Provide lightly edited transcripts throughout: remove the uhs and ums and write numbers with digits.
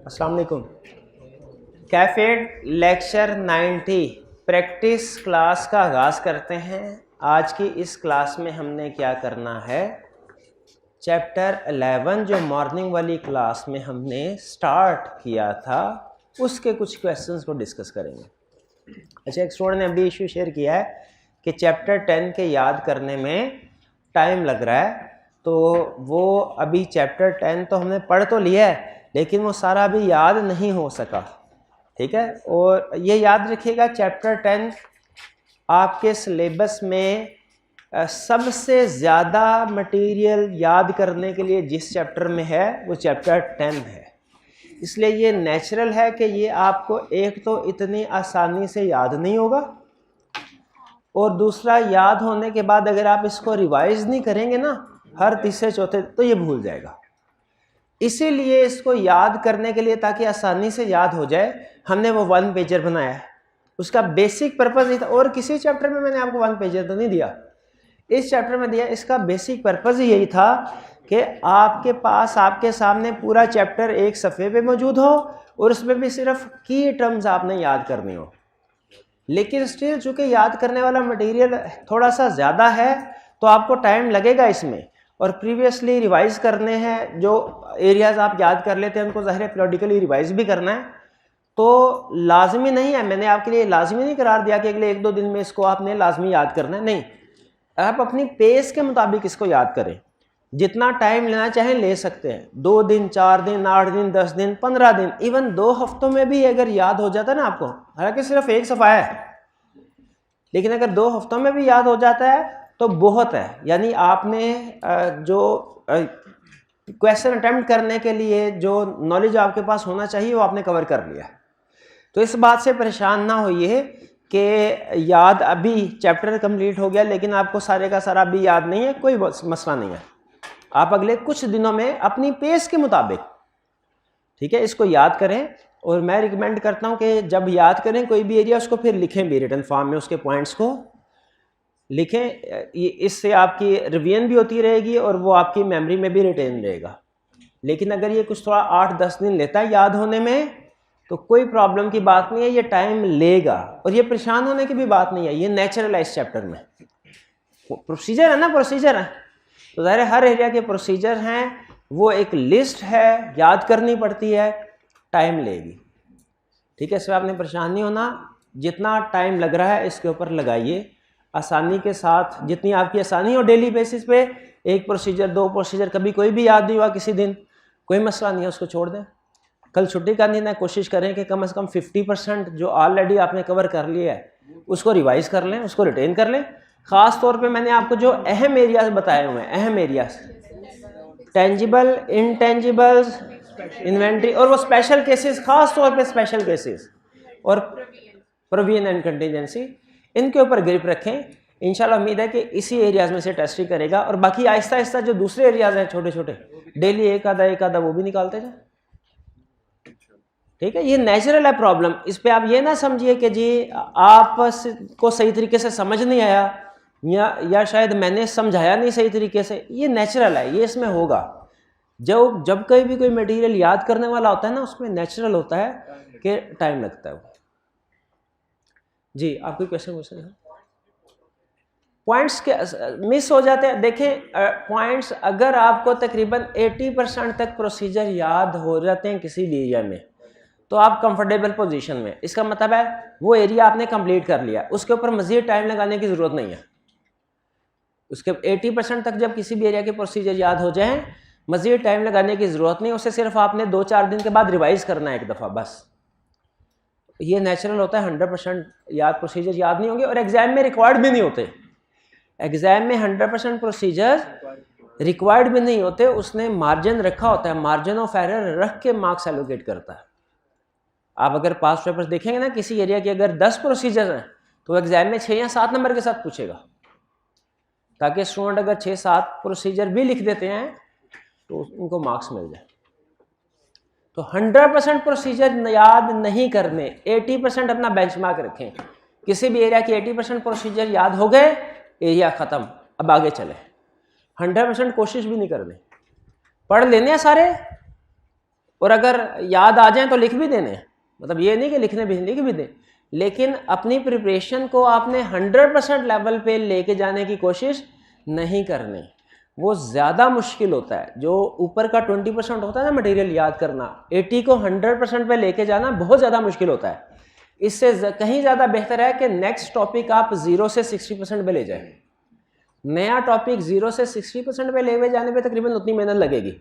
अस्सलाम वालेकुम। कैफेड lecture 90 practice class का आगाज़ करते हैं। आज की इस क्लास में हमने क्या करना है, चैप्टर 11 जो मॉर्निंग वाली क्लास में हमने स्टार्ट किया था उसके कुछ क्वेश्चंस को डिस्कस करेंगे। अच्छा, एक स्टूडेंट ने अभी इशू शेयर किया है कि चैप्टर 10 के याद करने में टाइम लग रहा है, तो वो अभी चैप्टर 10 तो हमने पढ़ तो लिया है लेकिन वो सारा अभी याद नहीं हो सका। ठीक है, और ये याद रखिएगा चैप्टर 10 आपके सिलेबस में सबसे ज़्यादा मटेरियल याद करने के लिए जिस चैप्टर में है वो चैप्टर 10 है। इसलिए ये नेचुरल है कि ये आपको एक तो इतनी आसानी से याद नहीं होगा, और दूसरा याद होने के बाद अगर आप इसको रिवाइज नहीं करेंगे ना हर तीसरे चौथे, तो ये भूल जाएगा। इसीलिए इसको याद करने के लिए, ताकि आसानी से याद हो जाए, हमने वो 1 पेजर बनाया है। उसका बेसिक पर्पज़ ये था, और किसी चैप्टर में मैंने आपको 1 पेजर तो नहीं दिया, इस चैप्टर में दिया। इसका बेसिक पर्पज़ यही था कि आपके पास आपके सामने पूरा चैप्टर एक सफ़े पे मौजूद हो और उसमें भी सिर्फ की टर्म्स आपने याद करनी हो। लेकिन स्टिल चूँकि याद करने वाला मटेरियल थोड़ा सा ज़्यादा है तो आपको टाइम लगेगा इसमें, और प्रीवियसली रिवाइज करने हैं। जो एरियाज़ आप याद कर लेते हैं उनको ज़ाहिर है पीरियडिकली रिवाइज भी करना है, तो लाजमी नहीं है, मैंने आपके लिए लाजमी नहीं करार दिया कि अगले 1-2 दिन में इसको आपने लाजमी याद करना है। नहीं, आप अपनी पेस के मुताबिक इसको याद करें, जितना टाइम लेना चाहें ले सकते हैं। 2 दिन, 4 दिन, 8 दिन, 10 दिन, 15 दिन, इवन 2 हफ्तों में भी अगर याद हो जाता है ना आपको, हालांकि सिर्फ एक सफ़ा है, लेकिन अगर 2 हफ्तों में भी याद हो जाता है तो बहुत है। यानी आपने जो क्वेश्चन अटेम्प्ट करने के लिए जो नॉलेज आपके पास होना चाहिए वो आपने कवर कर लिया। तो इस बात से परेशान ना होइए कि याद अभी चैप्टर कंप्लीट हो गया लेकिन आपको सारे का सारा अभी याद नहीं है, कोई मसला नहीं है। आप अगले कुछ दिनों में अपनी पेस के मुताबिक, ठीक है, इसको याद करें। और मैं रिकमेंड करता हूं कि जब याद करें कोई भी एरिया उसको फिर लिखें भी, रिटन फॉर्म में उसके पॉइंट्स को लिखें। इससे आपकी रिवीजन भी होती रहेगी और वो आपकी मेमोरी में भी रिटेन रहेगा। लेकिन अगर ये कुछ थोड़ा 8-10 दिन लेता है याद होने में तो कोई प्रॉब्लम की बात नहीं है, ये टाइम लेगा और ये परेशान होने की भी बात नहीं है, ये नेचुरल है। इस चैप्टर में प्रोसीजर है ना, प्रोसीजर है, तो ज़ाहिर है हर एरिया के प्रोसीजर हैं, वो एक लिस्ट है, याद करनी पड़ती है, टाइम लेगी। ठीक है, इसमें आपने परेशान नहीं होना, जितना टाइम लग रहा है इसके ऊपर लगाइए आसानी के साथ, जितनी आपकी आसानी हो। डेली बेसिस पे 1 प्रोसीजर 2 प्रोसीजर, कभी कोई भी याद नहीं हुआ किसी दिन, कोई मसला नहीं है, उसको छोड़ दें। कल छुट्टी का दिन है, कोशिश करें कि कम से कम 50% जो ऑलरेडी आपने कवर कर लिया है उसको रिवाइज कर लें, उसको रिटेन कर लें। ख़ास तौर पे मैंने आपको जो अहम एरियाज बताए हुए हैं, अहम एरियाज, टेंजिबल, इंटेंजिबल्स, इन्वेंट्री, और वो स्पेशल केसेस, ख़ास तौर पे स्पेशल केसेस और प्रोविजन एंड कंटीजेंसी, इनके ऊपर ग्रिप रखें। इंशाल्लाह उम्मीद है कि इसी एरियाज में से टेस्ट ही करेगा, और बाकी आहिस्ता आहिस्ता जो दूसरे एरियाज हैं छोटे छोटे, डेली एक आधा वो भी निकालते जाए। ठीक है, ये नेचुरल है प्रॉब्लम। इस पे आप ये ना समझिए कि जी आपको सही तरीके से समझ नहीं आया या शायद मैंने समझाया नहीं सही तरीके से, ये नेचुरल है, ये इसमें होगा। जब कहीं भी कोई मटेरियल याद करने वाला होता है ना, उसमें नेचुरल होता है कि टाइम लगता है। जी, आप कोई क्वेश्चन पूछ रहे हैं? पॉइंट्स के मिस हो जाते हैं। देखें, पॉइंट्स अगर आपको तकरीबन 80% तक प्रोसीजर याद हो जाते हैं किसी भी एरिया में, तो आप कंफर्टेबल पोजीशन में, इसका मतलब है वो एरिया आपने कंप्लीट कर लिया, उसके ऊपर मजीद टाइम लगाने की ज़रूरत नहीं है। उसके 80% तक जब किसी भी एरिया के प्रोसीजर याद हो जाएं, मजीद टाइम लगाने की ज़रूरत नहीं, उसे सिर्फ आपने 2-4 दिन के बाद रिवाइज करना है एक दफ़ा बस। ये नेचुरल होता है, 100% याद प्रोसीजर याद नहीं होंगे और एग्जाम में रिक्वायर्ड भी नहीं होते। एग्जाम में 100% प्रोसीजर रिक्वायर्ड भी नहीं होते, उसने मार्जिन रखा होता है, मार्जिन ऑफ एरर रख के मार्क्स एलोकेट करता है। आप अगर पास पेपर्स देखेंगे ना, किसी एरिया के अगर 10 प्रोसीजर हैं तो एग्जाम में 6 या 7 नंबर के साथ पूछेगा, ताकि स्टूडेंट अगर 6-7 प्रोसीजर भी लिख देते हैं तो उनको मार्क्स मिल जाए। तो 100% प्रोसीजर याद नहीं करने, 80% अपना बेंचमार्क रखें। किसी भी एरिया की 80% प्रोसीजर याद हो गए, एरिया ख़त्म, अब आगे चले। 100% कोशिश भी नहीं करनी, पढ़ लेने हैं सारे और अगर याद आ जाए तो लिख भी देने, मतलब ये नहीं कि लिख भी दें, लेकिन अपनी प्रिपरेशन को आपने 100% लेवल पे लेके जाने की कोशिश नहीं करनी, वो ज़्यादा मुश्किल होता है। जो ऊपर का 20% होता है ना मटेरियल याद करना, 80 को 100% पे लेके जाना बहुत ज़्यादा मुश्किल होता है। इससे कहीं ज़्यादा बेहतर है कि नेक्स्ट टॉपिक आप 0 से 60% पे ले जाएं। नया टॉपिक 0 से 60% पे ले जाने पे तकरीबन उतनी मेहनत लगेगी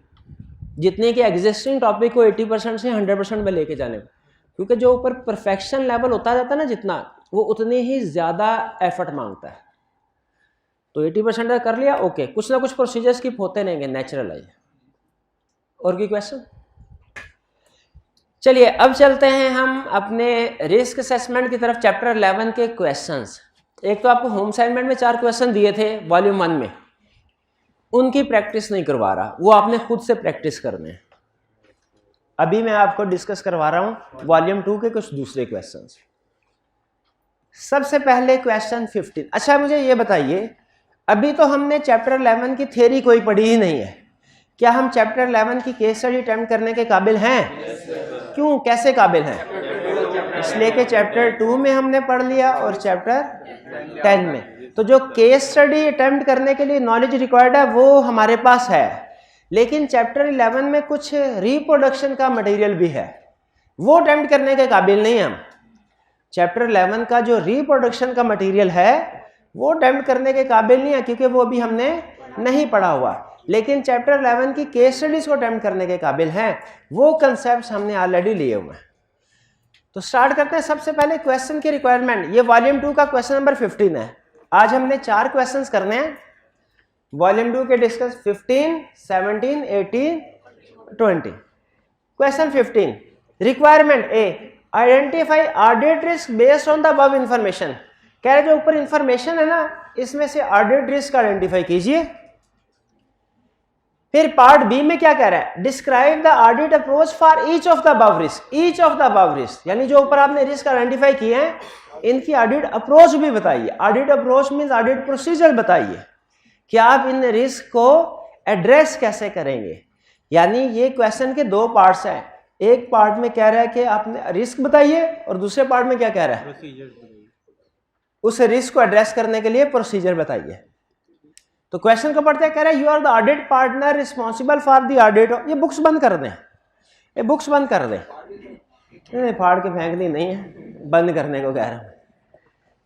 जितने कि एग्जिस्टिंग टॉपिक को 80% से 100% पे लेके जाने में, क्योंकि जो ऊपर परफेक्शन लेवल होता जाता है ना जितना, वो उतने ही ज़्यादा एफर्ट मांगता है। तो 80% कर लिया, ओके, कुछ ना कुछ प्रोसीजर स्किप होते रहेंगे, नेचुरल है। और कोई क्वेश्चन? चलिए अब चलते हैं हम अपने रिस्क असेसमेंट की तरफ, चैप्टर 11 के क्वेश्चंस। एक तो आपको होम असाइनमेंट में 4 क्वेश्चन दिए थे वॉल्यूम 1 में, उनकी प्रैक्टिस नहीं करवा रहा, वो आपने खुद से प्रैक्टिस करने हैं। अभी मैं आपको डिस्कस करवा रहा हूं वॉल्यूम 2 के कुछ दूसरे क्वेश्चंस। सबसे पहले क्वेश्चन 15। अच्छा मुझे ये बताइए, अभी तो हमने चैप्टर 11 की थ्योरी कोई पढ़ी ही नहीं है, क्या हम चैप्टर 11 की केस स्टडी अटेम्प्ट करने के काबिल हैं? क्यों, कैसे काबिल हैं? इसलिए कि चैप्टर 2 में हमने पढ़ लिया और चैप्टर 10 में। तो जो केस स्टडी अटेम्प्ट करने के लिए नॉलेज रिक्वायर्ड है वो हमारे पास है, लेकिन चैप्टर 11 में कुछ रिप्रोडक्शन का मटेरियल भी है, वो अटेम्प्ट करने के काबिल नहीं हम। चैप्टर 11 का जो रिप्रोडक्शन का मटेरियल है वो अटेम्प्ट करने के काबिल नहीं है, क्योंकि वो अभी हमने नहीं पढ़ा हुआ, लेकिन चैप्टर 11 की केस स्टडीज को अटेम्प्ट करने के काबिल हैं, वो कंसेप्ट हमने ऑलरेडी लिए हुए हैं। तो स्टार्ट करते हैं। सबसे पहले क्वेश्चन की रिक्वायरमेंट, ये वॉल्यूम 2 का क्वेश्चन नंबर 15 है। आज हमने 4 क्वेश्चंस करने हैं वॉल्यूम 2 के discuss, 15, 17, 18, 20। Question 15, requirement A, identify audit risk based on the above information. कह रहे जो ऊपर इंफॉर्मेशन है ना, इसमें से ऑडिट रिस्क आइडेंटिफाई कीजिए। फिर पार्ट बी में क्या कह रहा है, describe the audit approach for each of the above risk. Each of the above risk यानी जो ऊपर आपने रिस्क आइडेंटिफाई किए हैं, इनकी ऑडिट अप्रोच भी बताइए। Audit approach means audit procedure बताइए कि आप इन रिस्क को एड्रेस कैसे करेंगे। यानी ये क्वेश्चन के 2 पार्ट्स हैं। एक पार्ट में कह रहा है कि आपने रिस्क बताइए, और दूसरे पार्ट में क्या कह रहा है, उस रिस्क को एड्रेस करने के लिए प्रोसीजर बताइए। तो क्वेश्चन को पढ़ते हैं, कह रहा है you are the audit partner responsible for the audit. ये बुक्स बंद कर दें, ये बुक्स बंद कर दें, फाड़ के फेंकनी नहीं है, बंद करने को कह रहा हूं,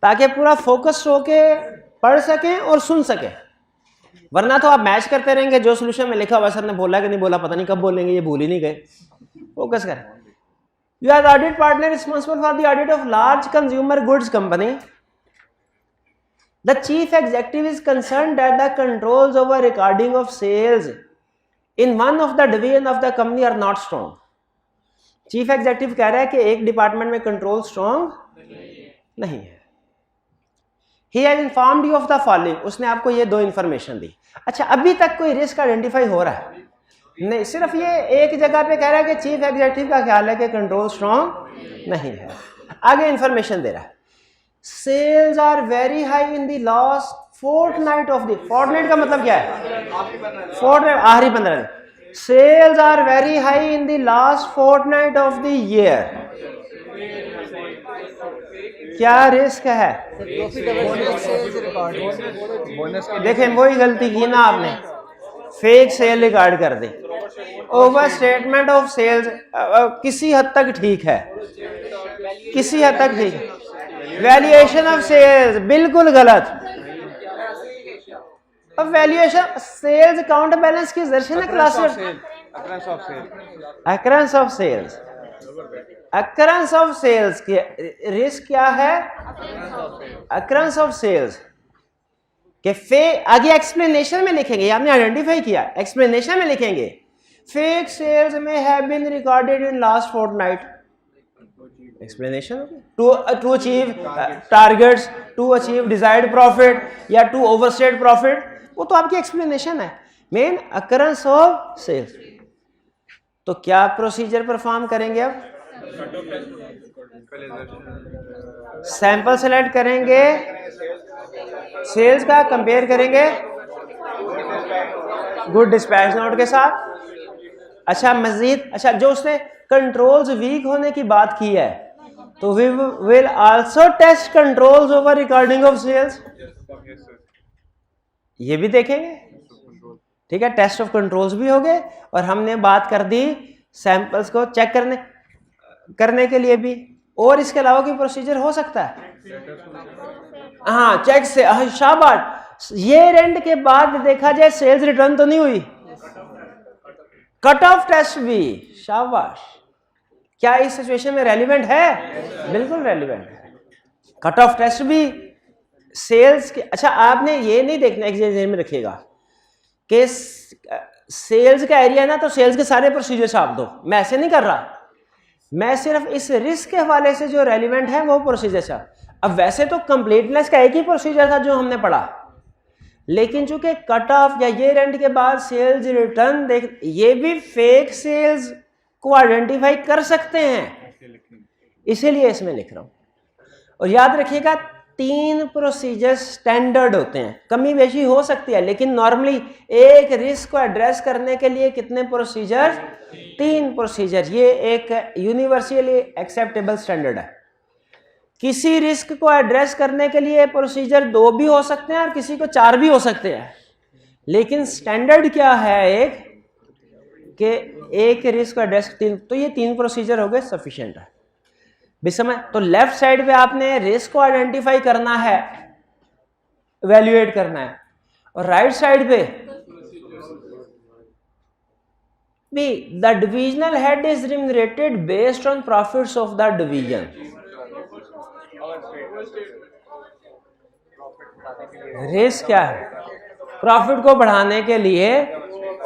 ताकि पूरा फोकस होके पढ़ सकें और सुन सकें। वरना तो आप मैच करते रहेंगे, जो सोल्यूशन में लिखा हुआ सर ने बोला कि नहीं बोला, पता नहीं कब बोलेंगे, ये भूल ही नहीं गए। फोकस करें। You are the audit partner responsible for the audit of large consumer goods company. The chief executive is concerned that the controls over recording of sales in one of the division of the company are not strong. Chief executive कह रहा है कि एक department में control strong नहीं है। He has informed you of the following. उसने आपको ये 2 इंफॉर्मेशन दी। अच्छा, अभी तक कोई रिस्क आइडेंटिफाई हो रहा है? नहीं, सिर्फ ये एक जगह पे कह रहा है कि चीफ एग्जेक्टिव का ख्याल है कि कंट्रोल स्ट्रॉन्ग नहीं है। आगे इंफॉर्मेशन दे रहा है, sales are very high in the last fortnight of the, fortnight का मतलब क्या है, फोर्टनाइट, आखिरी 15 दिन। Sales are very high in the last fortnight of the year. क्या रिस्क है? देखें वही गलती की ना आपने, फेक सेल रिकॉर्ड कर दी। ओवर स्टेटमेंट ऑफ सेल्स किसी हद तक ठीक है, किसी हद तक ठीक है। वैल्यूएशन ऑफ सेल्स बिल्कुल गलत। अब वैल्यूएशन सेल्स अकाउंट बैलेंस की दर्शन है क्लास में, occurrence of sales, occurrence of sales की रिस्क क्या है, अकरेंस ऑफ सेल्स के आगे एक्सप्लेनेशन में लिखेंगे, आपने आइडेंटिफाई किया, एक्सप्लेनेशन में लिखेंगे fake sales may have been recorded in last fortnight. Explanation to achieve targets, to achieve desired profit या टू ओवरस्टेट प्रॉफिट, वो तो आपकी एक्सप्लेनेशन है। Main occurrence of sales. तो क्या प्रोसीजर परफॉर्म करेंगे? अब सैंपल सेलेक्ट करेंगे, सेल्स का कंपेयर करेंगे गुड डिस्पैच नोट के साथ, अच्छा मजीद, अच्छा जो उसने कंट्रोल्स वीक होने की बात की है, तो we will also test controls over recording of sales, ये भी देखेंगे। ठीक है, टेस्ट ऑफ कंट्रोल्स भी हो गए, और हमने बात कर दी सैंपल्स को चेक करने के लिए भी। और इसके अलावा कोई प्रोसीजर हो सकता है? हाँ, चेक से, शाबाश। ये रेंट के बाद देखा जाए सेल्स रिटर्न तो नहीं हुई, कट ऑफ टेस्ट भी, शाबाश। क्या इस सिचुएशन में रेलिवेंट है? बिल्कुल रेलिवेंट है। कट ऑफ टेस्ट भी सेल्स के, अच्छा आपने ये नहीं देखना, एक ध्यान में रखिएगा कि सेल्स का एरिया है ना, तो सेल्स के सारे प्रोसीजर छाप दो, मैं ऐसे नहीं कर रहा, मैं सिर्फ इस रिस्क के हवाले से जो रेलिवेंट है वो प्रोसीजर छाप। अब वैसे तो कंप्लीटनेस का एक ही प्रोसीजर था जो हमने पढ़ा, लेकिन चूंकि कट ऑफ या ये रेंट के बाद सेल्स रिटर्न देख, ये भी फेक सेल्स को आइडेंटिफाई कर सकते हैं, इसीलिए इसमें लिख रहा हूं। और याद रखिएगा 3 प्रोसीजर स्टैंडर्ड होते हैं, कमी बेशी हो सकती है, लेकिन नॉर्मली एक रिस्क को एड्रेस करने के लिए कितने प्रोसीजर? 3 प्रोसीजर। ये एक यूनिवर्सली एक्सेप्टेबल स्टैंडर्ड है। किसी रिस्क को एड्रेस करने के लिए प्रोसीजर 2 भी हो सकते हैं और किसी को 4 भी हो सकते हैं, लेकिन स्टैंडर्ड क्या है एक, कि एक रिस्क को एड्रेस 3, तो ये 3 प्रोसीजर हो गए, सफिशिएंट है भी समझ। तो लेफ्ट साइड पे आपने रिस्क को आइडेंटिफाई करना है, इवैल्यूएट करना है, और राइट साइड पे भी the divisional head is remunerated based on profits of the division. Risk क्या है? प्रॉफिट को बढ़ाने के लिए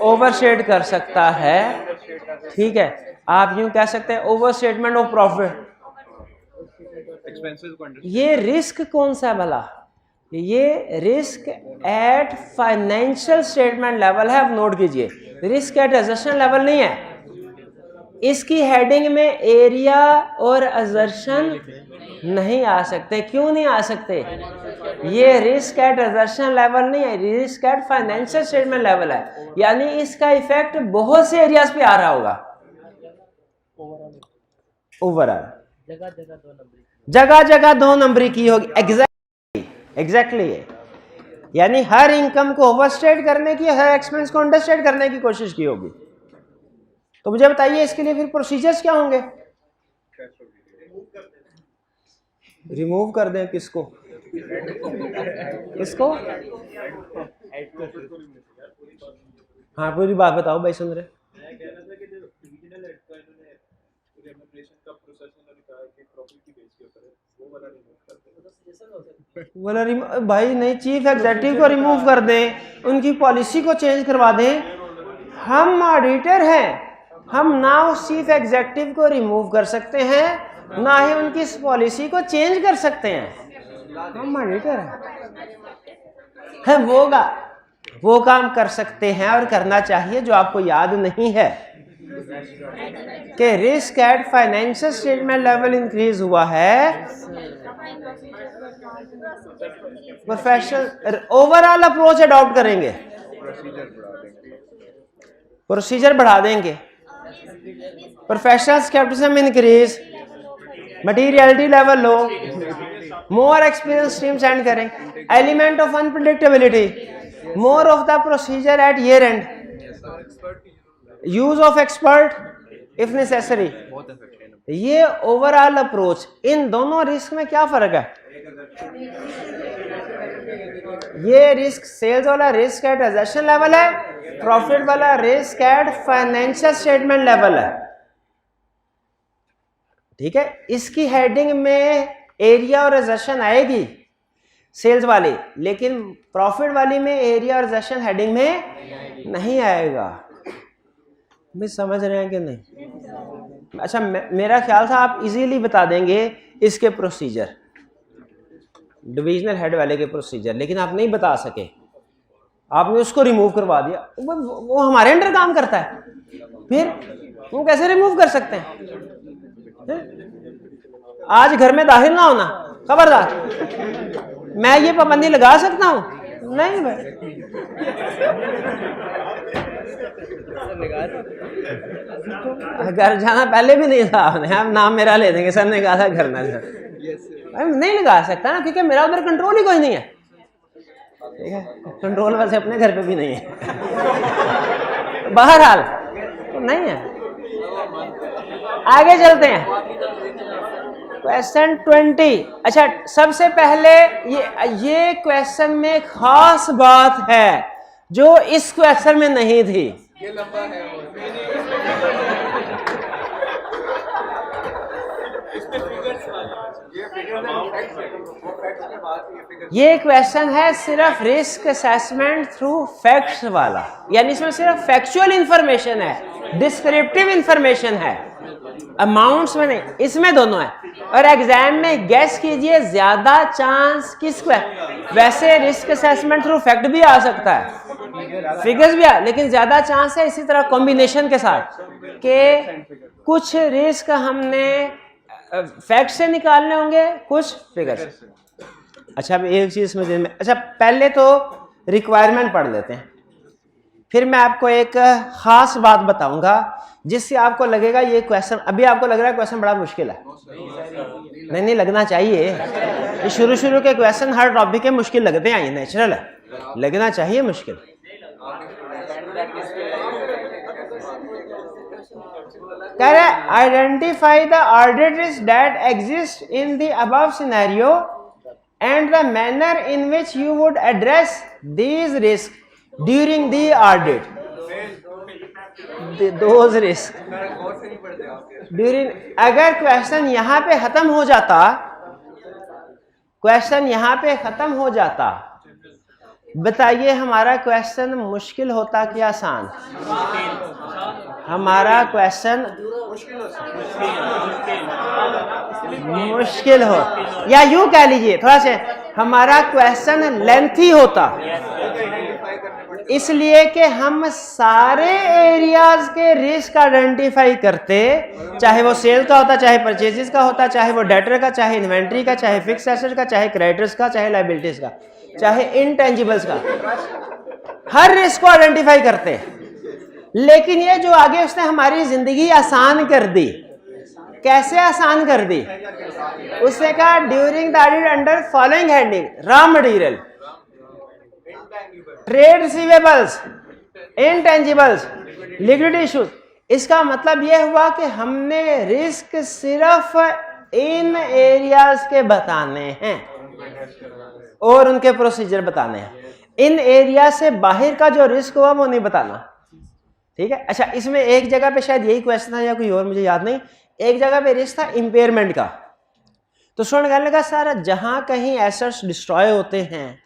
ओवरस्टेट कर सकता है, ठीक है, आप यूं कह सकते हैं ओवरस्टेटमेंट ऑफ प्रॉफिट। ये रिस्क कौन सा भला? ये risk at financial statement level है, आप नोट कीजिए, रिस्क एट असर्शन लेवल नहीं है। इसकी हेडिंग में एरिया और असर्शन नहीं आ सकते। क्यों नहीं आ सकते? ये रिस्क एट असर्शन लेवल नहीं है, risk at financial statement level है, यानी इसका इफेक्ट बहुत से एरियाज पे आ रहा होगा। ओवरऑल जगह जगह 2 नंबरी की होगी, एग्जैक्टली यानी हर इनकम को ओवरस्टेट करने की, हर एक्सपेंस को अंडरस्टेट करने की कोशिश की होगी। तो मुझे बताइए इसके लिए फिर प्रोसीजर्स क्या होंगे? रिमूव कर दें किसको? किसको? हाँ पूरी बात बताओ भाई, सुन रहे। बोला भाई नहीं, चीफ एग्जेक्टिव को रिमूव कर दें, उनकी पॉलिसी को चेंज करवा दें। हम ऑडिटर हैं, हम ना उस चीफ एग्जेक्टिव को रिमूव कर सकते हैं, ना ही उनकी इस पॉलिसी को चेंज कर सकते हैं। हम ऑडिटर हैं, वो काम कर सकते हैं और करना चाहिए जो आपको याद नहीं है कि risk at financial statement level increase हुआ है। प्रोफेशनल ओवरऑल अप्रोच अडॉप्ट करेंगे, प्रोसीजर बढ़ा देंगे, professional skepticism increase, materiality level low, more experience team send करें, element of unpredictability, more of the procedure at year end, use of expert if necessary. ये overall approach. इन दोनों risk में क्या फर्क है? ये रिस्क सेल्स वाला रिस्क एट असर्शन लेवल है, प्रॉफिट वाला risk at financial statement level है, ठीक है। इसकी हेडिंग में एरिया और असर्शन आएगी सेल्स वाली, लेकिन प्रॉफिट वाली में एरिया और असर्शन हेडिंग में नहीं आएगा। मैं समझ रहे हैं कि नहीं? अच्छा मेरा ख्याल था आप इजीली बता देंगे इसके प्रोसीजर, डिविजनल हेड वाले के प्रोसीजर, लेकिन आप नहीं बता सके, आपने उसको रिमूव करवा दिया। वो हमारे अंडर काम करता है, फिर वो कैसे रिमूव कर सकते हैं? आज घर में दाखिल ना होना, खबरदार। मैं ये पाबंदी लगा सकता हूं? नहीं भाई। घर जाना पहले भी नहीं था आपने, अब नाम मेरा ले देंगे, सर ने कहा था घर ना जाना। नहीं लगा सकता ना, क्योंकि मेरा उधर कंट्रोल ही कोई नहीं है। ठीक है, कंट्रोल वैसे अपने घर पे भी नहीं है। बहरहाल तो नहीं है। आगे चलते हैं, क्वेश्चन 20। अच्छा, सबसे पहले ये क्वेश्चन में खास बात है जो इस क्वेश्चन में नहीं थी। ये लंबा है ये क्वेश्चन है सिर्फ रिस्क असेसमेंट थ्रू फैक्ट्स वाला, यानी इसमें सिर्फ फैक्चुअल इंफॉर्मेशन है, डिस्क्रिप्टिव इंफॉर्मेशन है, अमाउंट्स में नहीं। इसमें दोनों है। और एग्जाम में गेस कीजिए ज्यादा चांस किसको है। वैसे रिस्क असेसमेंट थ्रू फैक्ट भी आ सकता है, फिगर्स भी आ, लेकिन ज्यादा चांस है इसी तरह कॉम्बिनेशन के साथ कि कुछ रिस्क हमने फैक्ट से निकालने होंगे, कुछ फिगर्स। अच्छा, अब एक चीज समझ में, अच्छा पहले तो रिक्वायरमेंट पढ़ लेते हैं, फिर मैं आपको एक खास बात बताऊंगा जिससे आपको लगेगा ये क्वेश्चन, अभी आपको लग रहा है क्वेश्चन बड़ा मुश्किल है। नहीं लगना चाहिए, ये शुरू के क्वेश्चन हर टॉपिक के मुश्किल लगते हैं, ये नेचुरल है, लगना चाहिए मुश्किल। कह रहे identify the order risk that exist in the above scenario and the manner in which you would address these risk during the audit. Those risk during, अगर क्वेश्चन यहां पे खत्म हो जाता, क्वेश्चन यहां पे खत्म हो जाता, बताइए हमारा क्वेश्चन मुश्किल होता कि आसान? हमारा क्वेश्चन मुश्किल हो, या यूं कह लीजिए थोड़ा से हमारा क्वेश्चन लेंथी होता, इसलिए कि हम सारे एरियाज के रिस्क आइडेंटिफाई करते, चाहे वो सेल का होता, चाहे परचेजेस का होता, चाहे वो डेटर का, चाहे इन्वेंट्री का, चाहे फिक्स एसेट का, चाहे क्रेडिटर्स का, चाहे लायबिलिटीज का, चाहे इनटेंजिबल्स का, हर रिस्क को आइडेंटिफाई करते। लेकिन ये जो आगे उसने हमारी जिंदगी आसान कर दी। कैसे आसान कर दी? उसने कहा during the audit under following heading: raw material, trade receivables, intangibles, liquidity issues. इसका मतलब यह हुआ कि हमने रिस्क सिर्फ इन एरियाज के बताने हैं और उनके प्रोसीजर बताने हैं। इन एरिया से बाहर का जो रिस्क हुआ वो नहीं बताना। ठीक है। अच्छा, इसमें एक जगह पे शायद यही क्वेश्चन था या कोई और, मुझे याद नहीं, एक जगह पे रिस्क था इंपेयरमेंट का। तो स्टूडेंट कहने लगा सर जहां कहीं एसेट्स डिस्ट्रॉय होते हैं,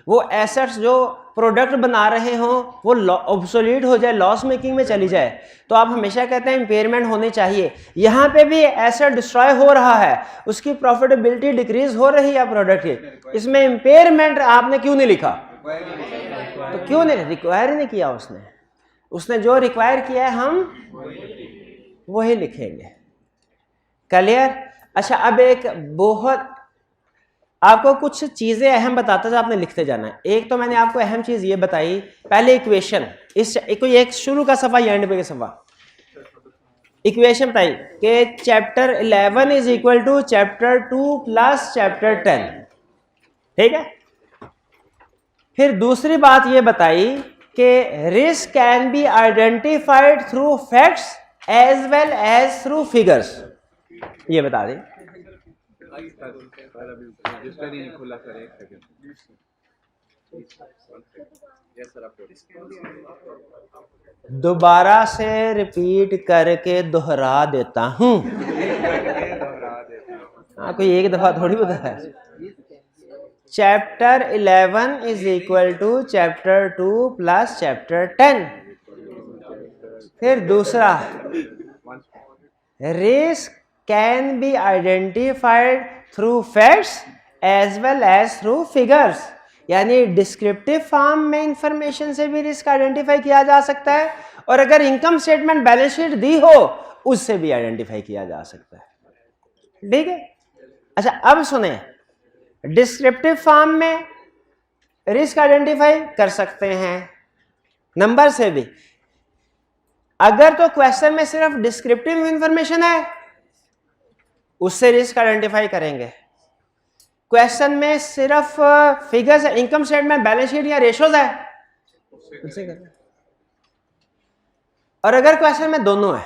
वो एसेट्स जो प्रोडक्ट बना रहे हो वो ऑब्सोलीट हो जाए, लॉस मेकिंग में चली जाए, तो आप हमेशा कहते हैं इंपेयरमेंट होनी चाहिए। यहाँ पे भी एसेट डिस्ट्रॉय हो रहा है, उसकी प्रॉफिटेबिलिटी डिक्रीज हो रही है प्रोडक्ट की, इसमें इंपेयरमेंट आपने क्यों नहीं लिखा? तो क्यों नहीं रिक्वायर नहीं किया उसने जो रिक्वायर किया है हम वही लिखेंगे। क्लियर? अच्छा, अब एक बहुत आपको कुछ चीजें अहम बताता था, आपने लिखते जाना है। एक तो मैंने आपको अहम चीज ये बताई, पहले इक्वेशन, इस कोई एक शुरू का सफा या एंड पे का सफा इक्वेशन बताई कि chapter 11 is equal to chapter 2 plus chapter 10। ठीक है। फिर दूसरी बात ये बताई कि risk can be identified through facts as well as through figures. ये बता दें। दोबारा से रिपीट करके दोहरा देता हूं। हाँ, कोई एक दफा थोड़ी बता है। Chapter 11 is equal to chapter 2 plus chapter 10। फिर दूसरा, risk can be identified through facts as well as through figures, यानी डिस्क्रिप्टिव फॉर्म में इंफॉर्मेशन से भी रिस्क आइडेंटिफाई किया जा सकता है, और अगर इनकम स्टेटमेंट बैलेंस शीट दी हो उससे भी आइडेंटिफाई किया जा सकता है। ठीक है। अच्छा, अब सुने, डिस्क्रिप्टिव फॉर्म में रिस्क आइडेंटिफाई कर सकते हैं, नंबर से भी। अगर तो क्वेश्चन में सिर्फ डिस्क्रिप्टिव इंफॉर्मेशन है, उससे रिस्क आइडेंटिफाई करेंगे। क्वेश्चन में सिर्फ फिगर्स है, इनकम स्टेटमेंट, बैलेंस शीट या रेशोज है, उससे करेंगे। और अगर क्वेश्चन में दोनों है,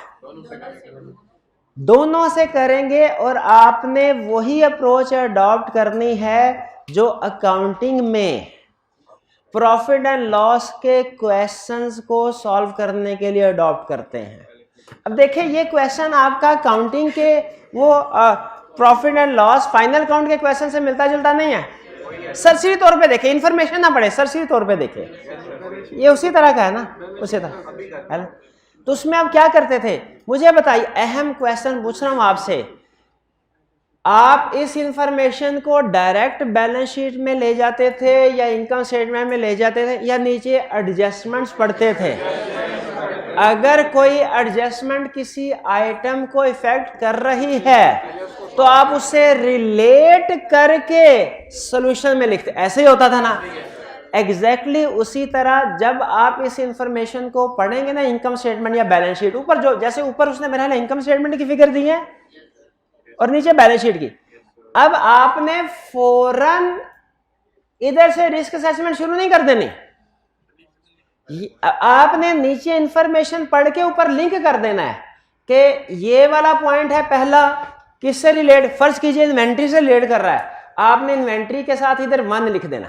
दोनों से करेंगे। और आपने वही अप्रोच अडॉप्ट करनी है जो अकाउंटिंग में प्रॉफिट एंड लॉस के क्वेश्चंस को सॉल्व करने के लिए अडॉप्ट करते हैं। अब देखिए, ये क्वेश्चन आपका अकाउंटिंग के वो profit and loss final count के क्वेश्चन से मिलता जुलता नहीं है। सरसरी तौर पे देखें, इंफॉर्मेशन ना पढ़े, सरसरी तौर पे देखें, ये उसी तरह का है ना, उसी तरह है ना। तो उसमें आप क्या करते थे, मुझे बताइए, अहम क्वेश्चन पूछ रहा हूं आपसे, आप इस इंफॉर्मेशन को डायरेक्ट बैलेंस शीट में ले जाते थे या इनकम स्टेटमेंट में ले जाते थे या नीचे एडजस्टमेंट्स पढ़ते थे? अगर कोई एडजस्टमेंट किसी आइटम को इफेक्ट कर रही है तो आप उससे रिलेट करके सॉल्यूशन में लिखते, ऐसे ही होता था ना। एग्जैक्टली उसी तरह जब आप इस इंफॉर्मेशन को पढ़ेंगे ना, इनकम स्टेटमेंट या बैलेंस शीट, ऊपर जो जैसे ऊपर उसने मेरा इनकम स्टेटमेंट की फिगर दी है और नीचे बैलेंस शीट की, अब आपने फौरन इधर से रिस्क असेसमेंट शुरू नहीं कर देनी, आपने नीचे इंफॉर्मेशन पढ़ के ऊपर लिंक कर देना है कि ये वाला पॉइंट है पहला, किससे रिलेट, फर्ज कीजिए इन्वेंट्री से रिलेट कर रहा है, आपने इन्वेंट्री के साथ इधर 1 लिख देना।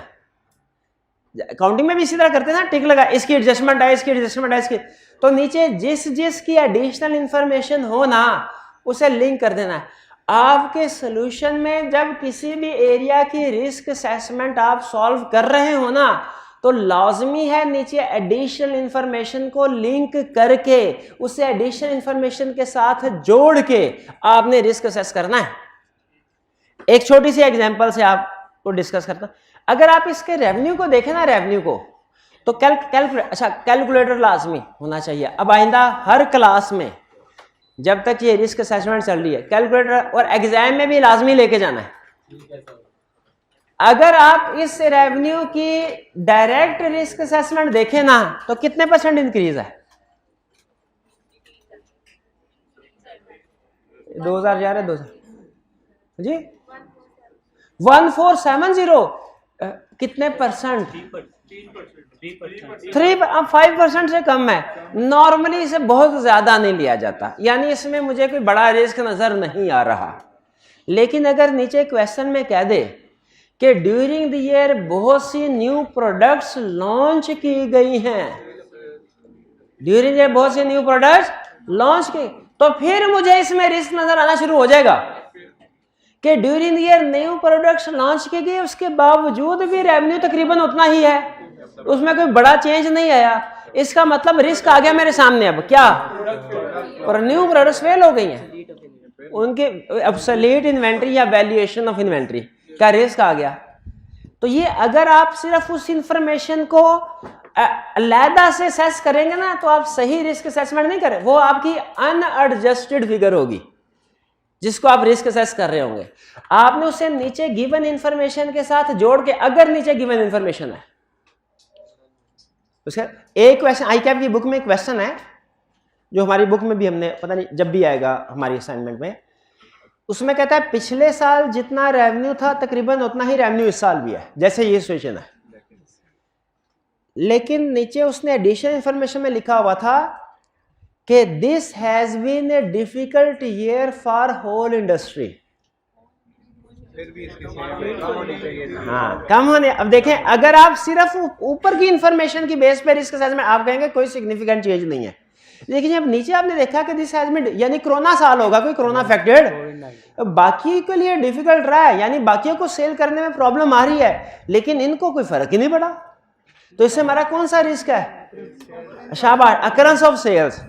अकाउंटिंग में भी इसी तरह करते हैं ना, टिक लगा, इसकी एडजस्टमेंट है, इसकी एडजस्टमेंट है, इसकी, तो नीचे जिस जिस की एडिशनल इंफॉर्मेशन हो ना, उसे लिंक कर देना है। आपके सॉल्यूशन में जब किसी भी एरिया की रिस्क असेसमेंट आप सॉल्व कर रहे हो ना, तो लाजमी है नीचे एडिशनल इंफॉर्मेशन को लिंक करके उसे एडिशनल इंफॉर्मेशन के साथ जोड़ के आपने रिस्क असेस करना है। एक छोटी सी एग्जांपल से आपको डिस्कस करता, अगर आप इसके रेवेन्यू को देखें ना, रेवेन्यू को, तो कैलकुलेटर लाजमी होना चाहिए। अब आइंदा हर क्लास में जब तक ये रिस्क असेसमेंट चल रही है, कैलकुलेटर और एग्जाम में भी लाजमी लेके जाना है। अगर आप इस रेवेन्यू की डायरेक्ट रिस्क असेसमेंट देखें ना, तो कितने % इंक्रीज है? 2000 जा रहे, 2000 जी 1470, कितने %? 5% से कम है। नॉर्मली इसे बहुत ज्यादा नहीं लिया जाता, यानी इसमें मुझे कोई बड़ा रिस्क नजर नहीं आ रहा। लेकिन अगर नीचे क्वेश्चन में कह दे कि ड्यूरिंग द ईयर बहुत सी न्यू प्रोडक्ट्स लॉन्च की गई हैं, ड्यूरिंग ईयर बहुत सी न्यू प्रोडक्ट्स लॉन्च की, तो फिर मुझे इसमें रिस्क नजर आना शुरू हो जाएगा कि during the year new products launch की गई, उसके बावजूद भी रेवेन्यू तकरीबन उतना ही है, उसमें कोई बड़ा चेंज नहीं आया। इसका मतलब रिस्क आ गया मेरे सामने। अब क्या, और न्यू प्रोडक्ट्स फेल हो गई हैं, उनके ऑब्सोलीट इन्वेंट्री या वैल्यूएशन ऑफ इन्वेंट्री का रिस्क आ गया। तो ये अगर आप सिर्फ उस इंफॉर्मेशन को अलहदा से असेस करेंगे ना, तो आप सही रिस्क असेसमेंट नहीं करें, वो आपकी अनएडजस्टेड फिगर होगी जिसको आप रिस्क असेस कर रहे होंगे। आपने उसे नीचे गिवन इंफॉर्मेशन के साथ जोड़ के, अगर नीचे गिवन इंफॉर्मेशन है, उसका एक क्वेश्चन आईकैप की बुक में क्वेश्चन है जो हमारी बुक में भी हमने, पता नहीं जब भी आएगा हमारी असाइनमेंट में, उसमें कहता है पिछले साल जितना रेवेन्यू था तकरीबन उतना ही रेवेन्यू इस साल भी है, जैसे ये सिचुएशन है। लेकिन नीचे उसने एडिशनल इंफॉर्मेशन में लिखा हुआ था कि this has been a difficult year for whole industry. हाँ, कम होने। अब देखें, अगर आप सिर्फ ऊपर की इंफॉर्मेशन की बेस पे रिस्क असेसमेंट, आप कहेंगे कोई सिग्निफिकेंट चेंज नहीं है। लेकिन जब नीचे आपने देखा कि दिस हैज बीन, यानी कोरोना साल होगा, कोई कोरोना अफेक्टेड, बाकी के लिए डिफिकल्ट रहा है, यानी बाकियों को सेल करने में प्रॉब्लम आ रही है, लेकिन इनको कोई फर्क ही नहीं पड़ा। तो इससे हमारा कौन सा रिस्क है? शाबाश, अकरेंस ऑफ सेल्स।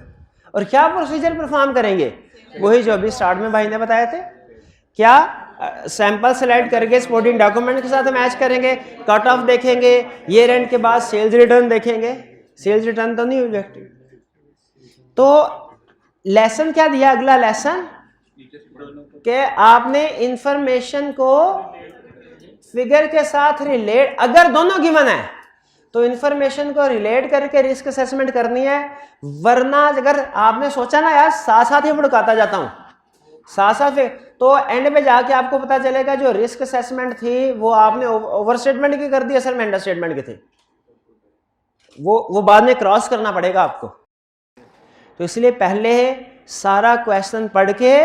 और क्या प्रोसीजर परफॉर्म करेंगे? वही जो अभी स्टार्ट में भाई ने बताए थे। क्या सैंपल सेलेक्ट करके सपोर्टिंग डॉक्यूमेंट के साथ मैच करेंगे, कट ऑफ देखेंगे, ईयर एंड के बाद सेल्स रिटर्न देखेंगे। सेल्स रिटर्न तो नहीं ऑब्जेक्टिव। तो लेसन क्या दिया? अगला लेसन कि आपने इंफॉर्मेशन को फिगर के साथ रिलेट, अगर दोनों गिवन है तो इंफॉर्मेशन को रिलेट करके रिस्क असेसमेंट करनी है, वरना अगर आपने सोचा ना यार साथ साथ ही भुड़काता जाता हूं साथ साथ, तो एंड में जाके आपको पता चलेगा जो रिस्क असेसमेंट थी वो आपने ओवर स्टेटमेंट की कर दी, असल में अंडर स्टेटमेंट की थी, वो बाद में क्रॉस करना पड़ेगा आपको। तो इसलिए पहले सारा क्वेश्चन पढ़ के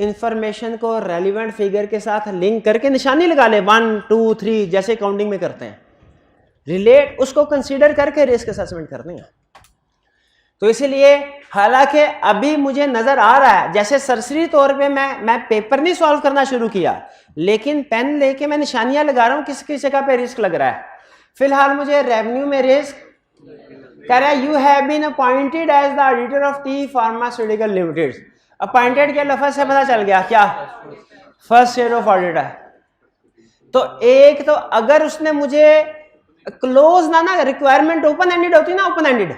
इंफॉर्मेशन को रेलिवेंट फिगर के साथ लिंक करके निशानी लगा ले, 1 2 3 जैसे काउंटिंग में करते हैं, रिलेट उसको कंसीडर करके रिस्क असेसमेंट करनी है। तो इसीलिए हालांकि अभी मुझे नजर आ रहा है जैसे सरसरी तौर पे मैं पेपर नहीं सॉल्व करना शुरू किया, लेकिन पेन लेके मैं निशानियां लगा रहा हूं किस किस जगह पे रिस्क लग रहा है। फिलहाल मुझे रेवेन्यू में रिस्क कह रहा है you have been appointed as the auditor of T pharmaceutical limited. Appointed के लफ्ज से पता चल गया क्या, फर्स्ट स्टेज ऑफ ऑडिट है। तो एक तो अगर उसने मुझे क्लोज ना रिक्वायरमेंट ओपन एंडेड होती ना, ओपन एंडेड,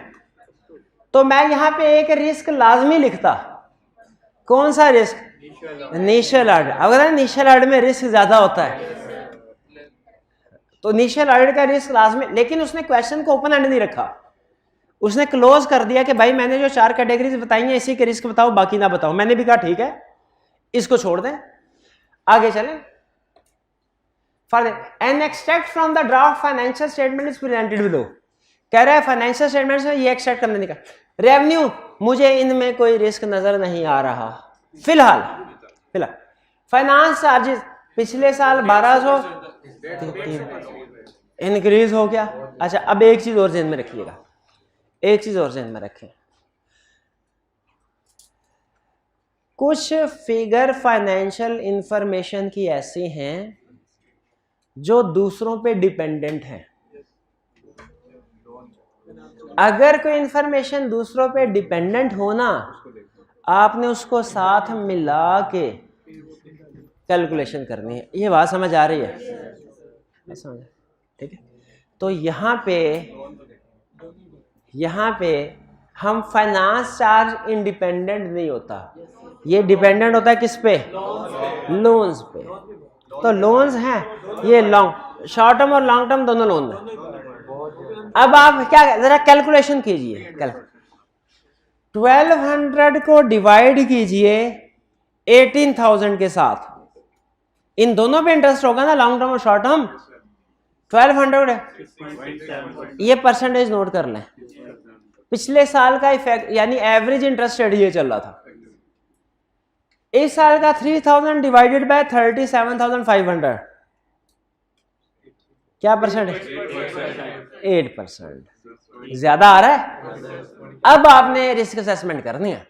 तो मैं यहां पे एक रिस्क लाजमी लिखता। कौन सा रिस्क? Initial audit. अगर इनिशियल ऑडिट में रिस्क ज्यादा होता है तो इनिशियल ऑडिट का रिस्क लाजमी, लेकिन उसने क्वेश्चन को ओपन एंड नहीं रखा, उसने क्लोज कर दिया कि भाई मैंने जो 4 कैटेगरीज बताई हैं इसी के रिस्क बताओ, बाकी ना बताओ। मैंने भी कहा ठीक है इसको छोड़ दें, आगे चलें। For an extract from the draft financial statement is presented below. कह रहा है फाइनेंशियल स्टेटमेंट में ये एक्सट्रैक्ट करने का रेवेन्यू, मुझे इनमें कोई रिस्क नजर नहीं आ रहा फिलहाल। फाइनेंस चार्जेस पिछले साल 1200 इंक्रीज हो गया। अच्छा अब एक चीज और ध्यान में रखिएगा, एक चीज और ध्यान में रखें, कुछ फिगर फाइनेंशियल इंफॉर्मेशन की ऐसी हैं जो दूसरों पे डिपेंडेंट हैं। अगर कोई इंफॉर्मेशन दूसरों पे डिपेंडेंट हो ना, आपने उसको साथ मिला के कैलकुलेशन करनी है। ये बात समझ आ रही है? ठीक है। तो यहाँ पे हम फाइनेंस चार्ज इंडिपेंडेंट नहीं होता, ये डिपेंडेंट होता है किस पे? लोन्स पे। तो लोन्स हैं ये लॉन्ग, शॉर्ट टर्म और लॉन्ग टर्म दोनों लोन हैं। अब आप क्या जरा कैलकुलेशन कीजिए, 1200 को डिवाइड कीजिए 18,000 के साथ, इन दोनों पे इंटरेस्ट होगा ना, लॉन्ग टर्म और शॉर्ट टर्म। 1200 ये परसेंटेज नोट कर लें, पिछले साल का इफेक्ट यानी एवरेज इंटरेस्ट रेट ये चल रहा था। इस साल का 3000 डिवाइडेड बाय 37,500 क्या परसेंट? 8%। ज्यादा आ रहा है। अब आपने रिस्क असेसमेंट करनी है,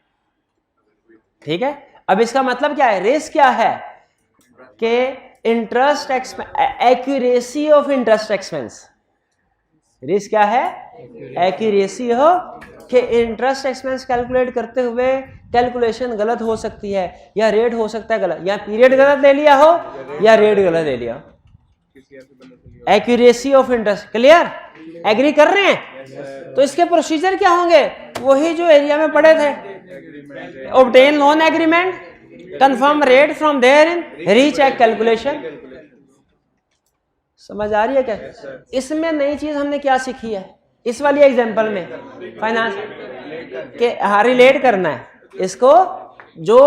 ठीक है। अब इसका मतलब क्या है? रिस्क क्या है कि interest accuracy of interest expense. Risk क्या है? एक्यूरेसी हो कि इंटरेस्ट एक्सपेंस कैलकुलेट करते हुए कैलकुलेशन गलत हो सकती है, या रेट हो सकता है गलत, या पीरियड गलत ले लिया हो या रेट गलत ले लिया हो। Accuracy of interest, clear? Agree कर रहे हैं? तो इसके प्रोसीजर क्या होंगे? वही जो एरिया में पढ़े थे, obtain loan agreement, confirm rate from therein, recheck calculation. समझ आ रही है क्या? इसमें नई चीज हमने क्या सीखी है इस वाली एग्जांपल में? फाइनेंस के रिलेट करना है इसको, जो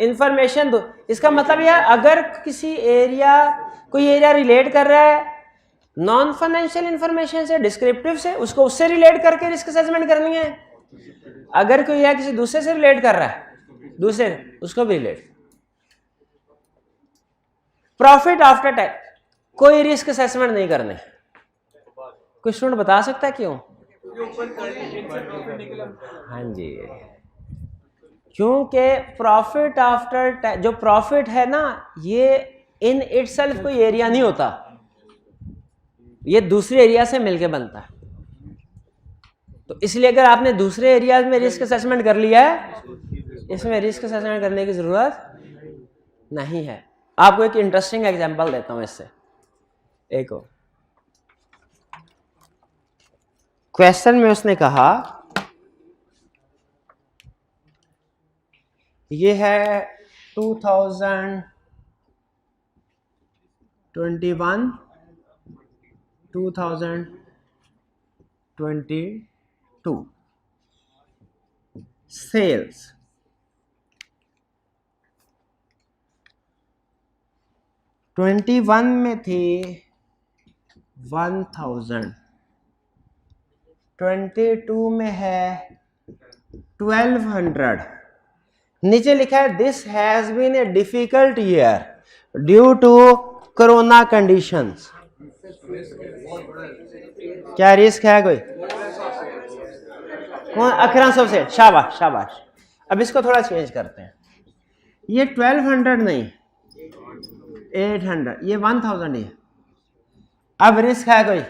इंफॉर्मेशन दो। इसका मतलब यह अगर किसी एरिया, कोई एरिया रिलेट कर रहा है नॉन फाइनेंशियल इंफॉर्मेशन से, डिस्क्रिप्टिव से, उसको उससे रिलेट करके रिस्क असेसमेंट करनी है। अगर कोई एरिया किसी दूसरे से रिलेट कर रहा है, दूसरे उसको भी रिलेट। प्रॉफिट आफ्टर टैक्स कोई रिस्क असेसमेंट नहीं करने। कोई स्टूडेंट बता सकता है क्यों? हाँ जी, क्योंकि प्रॉफिट आफ्टर टैक्स, जो प्रॉफिट है ना, ये इन इटसेल्फ कोई एरिया नहीं होता, ये दूसरे एरिया से मिलके बनता है। तो इसलिए अगर आपने दूसरे एरियाज में रिस्क असेसमेंट कर लिया है, इसमें रिस्क असेसमेंट करने की जरूरत नहीं है। आपको एक इंटरेस्टिंग एग्जांपल देता हूं इससे। एक और क्वेश्चन में उसने कहा, ये है 2021, 2022 22 सेल्स 21 में थी 1000, 22 में है 1200। नीचे लिखा है this has been a difficult year due to corona conditions. क्या रिस्क है कोई? कौन? अकरम सबसे, शाबाश शाबाश। अब इसको थोड़ा चेंज करते हैं, ये 1200 नहीं 800, ये 1000 ही है। अब रिस्क है कोई?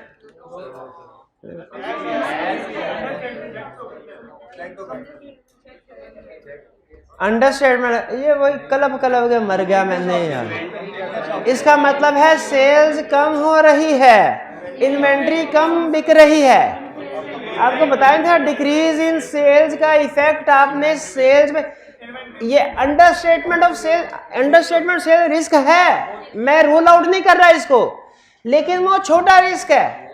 अंडरस्टेटमेंट, ये वही कलब के मर गया मैंने यार। इसका मतलब है सेल्स कम हो रही है, इन्वेंट्री कम बिक रही है। आपको बताया था डिक्रीज इन सेल्स का इफेक्ट आपने सेल्स में, ये understatement of sale, understatement sale risk है, मैं रूल आउट नहीं कर रहा इसको, लेकिन वो छोटा रिस्क है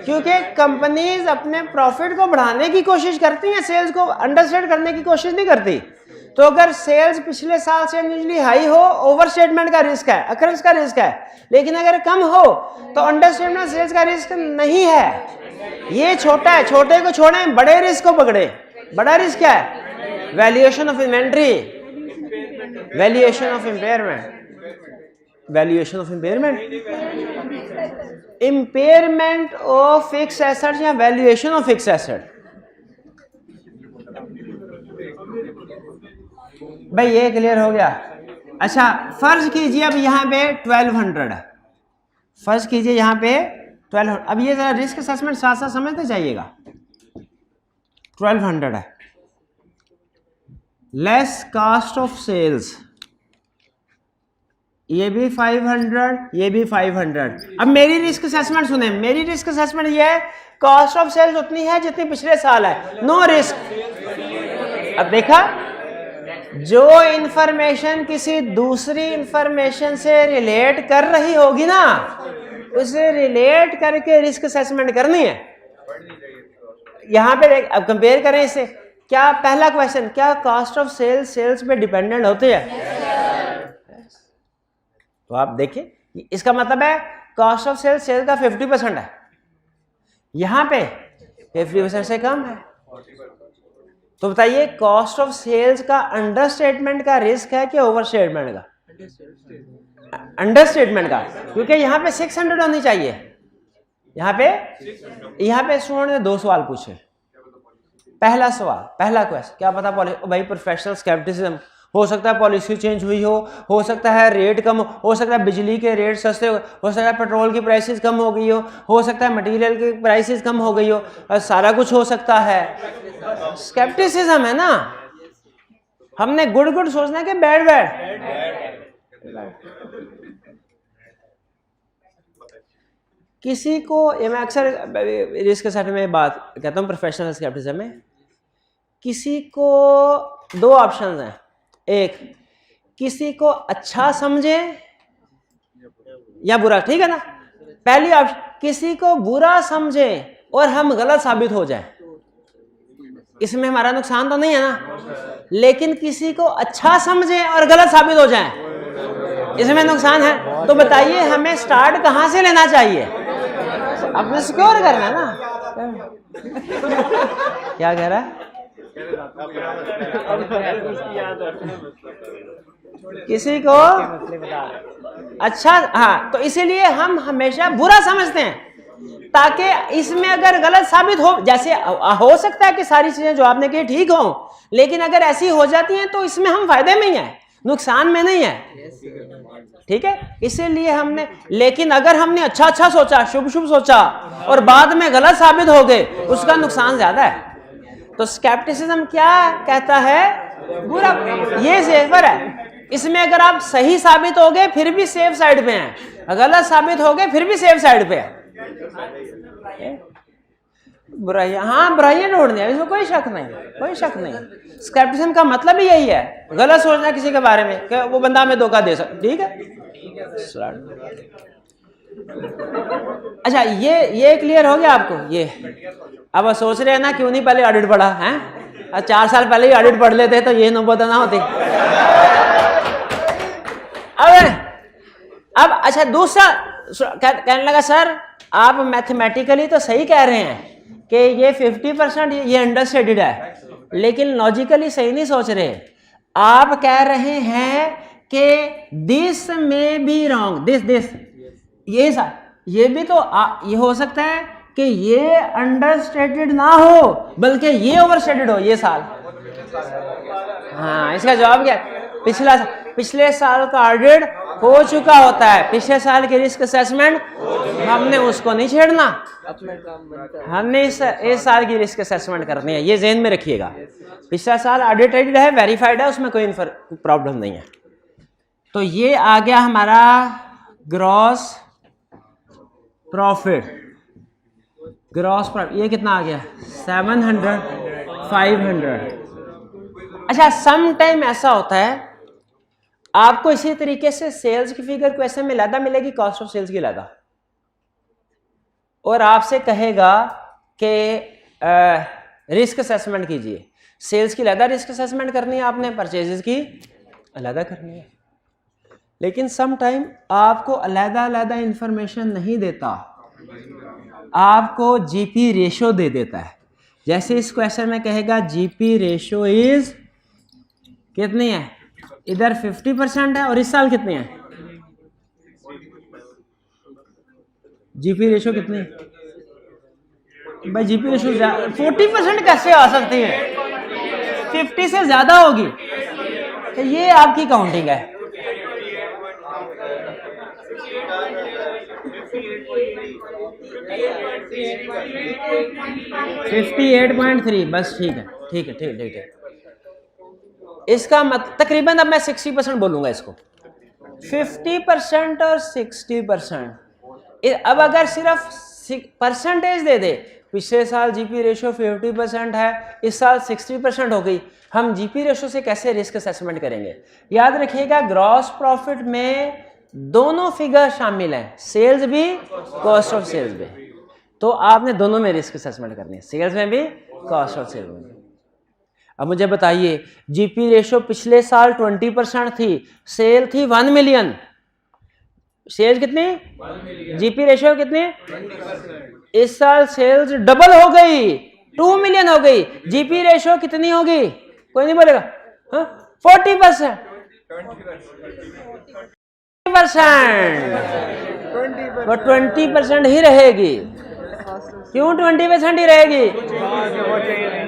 क्योंकि कंपनीज अपने प्रॉफिट को बढ़ाने की कोशिश करती हैं, सेल्स को अंडरस्टेट करने की कोशिश नहीं करती। तो अगर सेल्स पिछले साल से यूजुअली हाई हो, ओवरस्टेटमेंट का रिस्क है, अकरेंस का रिस्क है, लेकिन अगर कम हो तो अंडरस्टेटमेंट सेल्स का रिस्क नहीं है, ये छोटा है। छोटे को छोड़ें, बड़े रिस्क को पकड़े। बड़ा रिस्क क्या है? Valuation of inventory, valuation of impairment, valuation of impairment, impairment of fix assets या वैल्यूएशन ऑफ फिक्स एसेट। भाई ये क्लियर हो गया? अच्छा, फर्ज कीजिए अब यहाँ पे 1200 है, फर्ज कीजिए यहाँ पे 1200। अब ये जरा रिस्क असेसमेंट साथ साथ समझते जाइएगा। 1200 है, लेस कॉस्ट ऑफ सेल्स, ये भी 500, ये भी 500। अब मेरी रिस्क असेसमेंट सुने, मेरी रिस्क असेसमेंट ये है कॉस्ट ऑफ सेल्स उतनी है जितनी पिछले साल है, नो रिस्क। अब देखा, जो इंफॉर्मेशन किसी दूसरी इंफॉर्मेशन से रिलेट कर रही होगी ना, उसे रिलेट करके रिस्क असेसमेंट करनी है। यहां पे देख, अब कंपेयर करें इससे। क्या पहला क्वेश्चन, क्या कॉस्ट ऑफ सेल्स सेल्स पे डिपेंडेंट होते हैं? तो आप देखिए, इसका मतलब है कॉस्ट ऑफ सेल्स सेल्स का 50% है, यहां पे 50% से कम है। तो बताइए कॉस्ट ऑफ सेल्स का अंडरस्टेटमेंट का रिस्क है कि ओवरस्टेटमेंट का? अंडरस्टेटमेंट का, क्योंकि यहां पे 600 होनी चाहिए। यहां पे स्टूडेंट ने 2 सवाल पूछे। पहला सवाल, पहला क्वेश्चन, क्या पता भाई प्रोफेशनल स्केप्टिसिज्म, हो सकता है पॉलिसी चेंज हुई हो सकता है रेट कम हो सकता है बिजली के रेट सस्ते हो सकता है पेट्रोल की प्राइसेस कम हो गई हो सकता है मटेरियल की प्राइसेस कम हो गई हो, सारा कुछ हो सकता है। स्केप्टिसिज्म है ना, हमने गुड सोचना है कि बैड। किसी को, ये मैं अक्सर रिस्क असेसमेंट में बात कहता हूँ प्रोफेशनल स्केप्टिसिज्म में, किसी को 2 ऑप्शन हैं। एक, किसी को अच्छा समझे या बुरा, ठीक है ना। पहली ऑप्शन, किसी को बुरा समझे और हम गलत साबित हो जाए, इसमें हमारा नुकसान तो नहीं है ना। लेकिन किसी को अच्छा समझे और गलत साबित हो जाए, इसमें नुकसान है। तो बताइए हमें स्टार्ट कहां से लेना चाहिए? अपने सिक्योर करना है ना। क्या कह रहा है? किसी को अच्छा, हाँ, तो इसीलिए हम हमेशा बुरा समझते हैं ताकि इसमें अगर गलत साबित हो, जैसे हो सकता है कि सारी चीजें जो आपने कही ठीक हो, लेकिन अगर ऐसी हो जाती हैं तो इसमें हम फायदे में ही हैं, नुकसान में नहीं है, ठीक है। इसीलिए हमने, लेकिन अगर हमने अच्छा सोचा, शुभ सोचा और बाद में गलत साबित हो गए, उसका नुकसान ज्यादा है। तो स्केप्टिसिज्म क्या कहता है? बुरा, ये सेफर है। इसमें अगर आप सही साबित हो गए फिर भी सेफ साइड पे हैं, गलत साबित हो गए फिर भी सेफ साइड पे है। बुराइयां, हाँ बुराइयां ढूंढनी है, इसमें कोई शक नहीं। स्केप्टिसिज्म का मतलब ही यही है, गलत सोचना किसी के बारे में कि वो बंदा हमें धोखा दे सकता, ठीक है। अच्छा, ये क्लियर हो गया आपको? ये अब आप सोच रहे हैं ना क्यों नहीं पहले ऑडिट पढ़ा है? 4 साल पहले ही ऑडिट पढ़ लेते तो ये नौबत ना होती। अब अच्छा, दूसरा कहने लगा सर आप मैथमेटिकली तो सही कह रहे हैं कि ये 50% ये अंडरस्टेडेड है, लेकिन लॉजिकली सही नहीं सोच रहे। आप कह रहे हैं कि दिस में बी रॉन्ग, दिस ये भी तो ये हो सकता है कि ये अंडरस्टेटेड ना हो बल्कि ये ओवरस्टेटेड हो ये साल। हाँ, इसका जवाब क्या? पिछले साल का ऑडिट हो चुका होता है, पिछले साल की रिस्क असेसमेंट हमने उसको नहीं छेड़ना, हमने इस साल की रिस्क असेसमेंट करनी है। ये ज़हन में रखिएगा। पिछला साल ऑडिटेड है, वेरीफाइड है, उसमें कोई प्रॉब्लम नहीं है। तो ये आ गया हमारा ग्रॉस प्रॉफिट। ये कितना आ गया? 700, 500। अच्छा, सम टाइम ऐसा होता है आपको इसी तरीके से सेल्स की फिगर को ऐसे में अलहदा मिलेगी, कॉस्ट ऑफ सेल्स की अलहदा, और आपसे कहेगा कि रिस्क असेसमेंट कीजिए। सेल्स की अलहदा रिस्क असेसमेंट करनी है आपने, परचेजेस की अलहदा करनी है। लेकिन सम टाइम आपको अलहदा इंफॉर्मेशन नहीं देता, आपको जीपी रेशो दे देता है। जैसे इस क्वेश्चन में कहेगा जीपी रेशो इज कितनी है, इधर 50% है और इस साल कितनी है? जीपी रेशो कितनी है भाई? जीपी रेशो 40% कैसे आ सकती है? 50 से ज्यादा होगी। तो ये आपकी काउंटिंग है। $58.3, बस ठीक है। इसका मतलब तकरीबन अब मैं 60% बोलूंगा इसको, 50% और 60%। अब अगर सिर्फ परसेंटेज दे दे, पिछले साल जीपी रेशो 50% है, इस साल 60% हो गई, हम जीपी रेशो से कैसे रिस्क असेसमेंट करेंगे? याद रखिएगा, ग्रॉस प्रॉफिट में दोनों फिगर शामिल हैं, सेल्स भी, कॉस्ट ऑफ सेल्स भी। तो आपने दोनों में रिस्क असेसमेंट करनी है, सेल्स में भी, कॉस्ट ऑफ सेल्स में भी। अब मुझे बताइए, जीपी रेशो पिछले साल 20% थी, सेल थी 1 मिलियन, सेल्स कितनी? जीपी रेशो कितनी? इस साल सेल्स डबल हो गई, 2 मिलियन हो गई, जीपी रेशो कितनी होगी? कोई नहीं बोलेगा। 40%, 20% ही रहेगी। क्यों 20% ही रहेगी?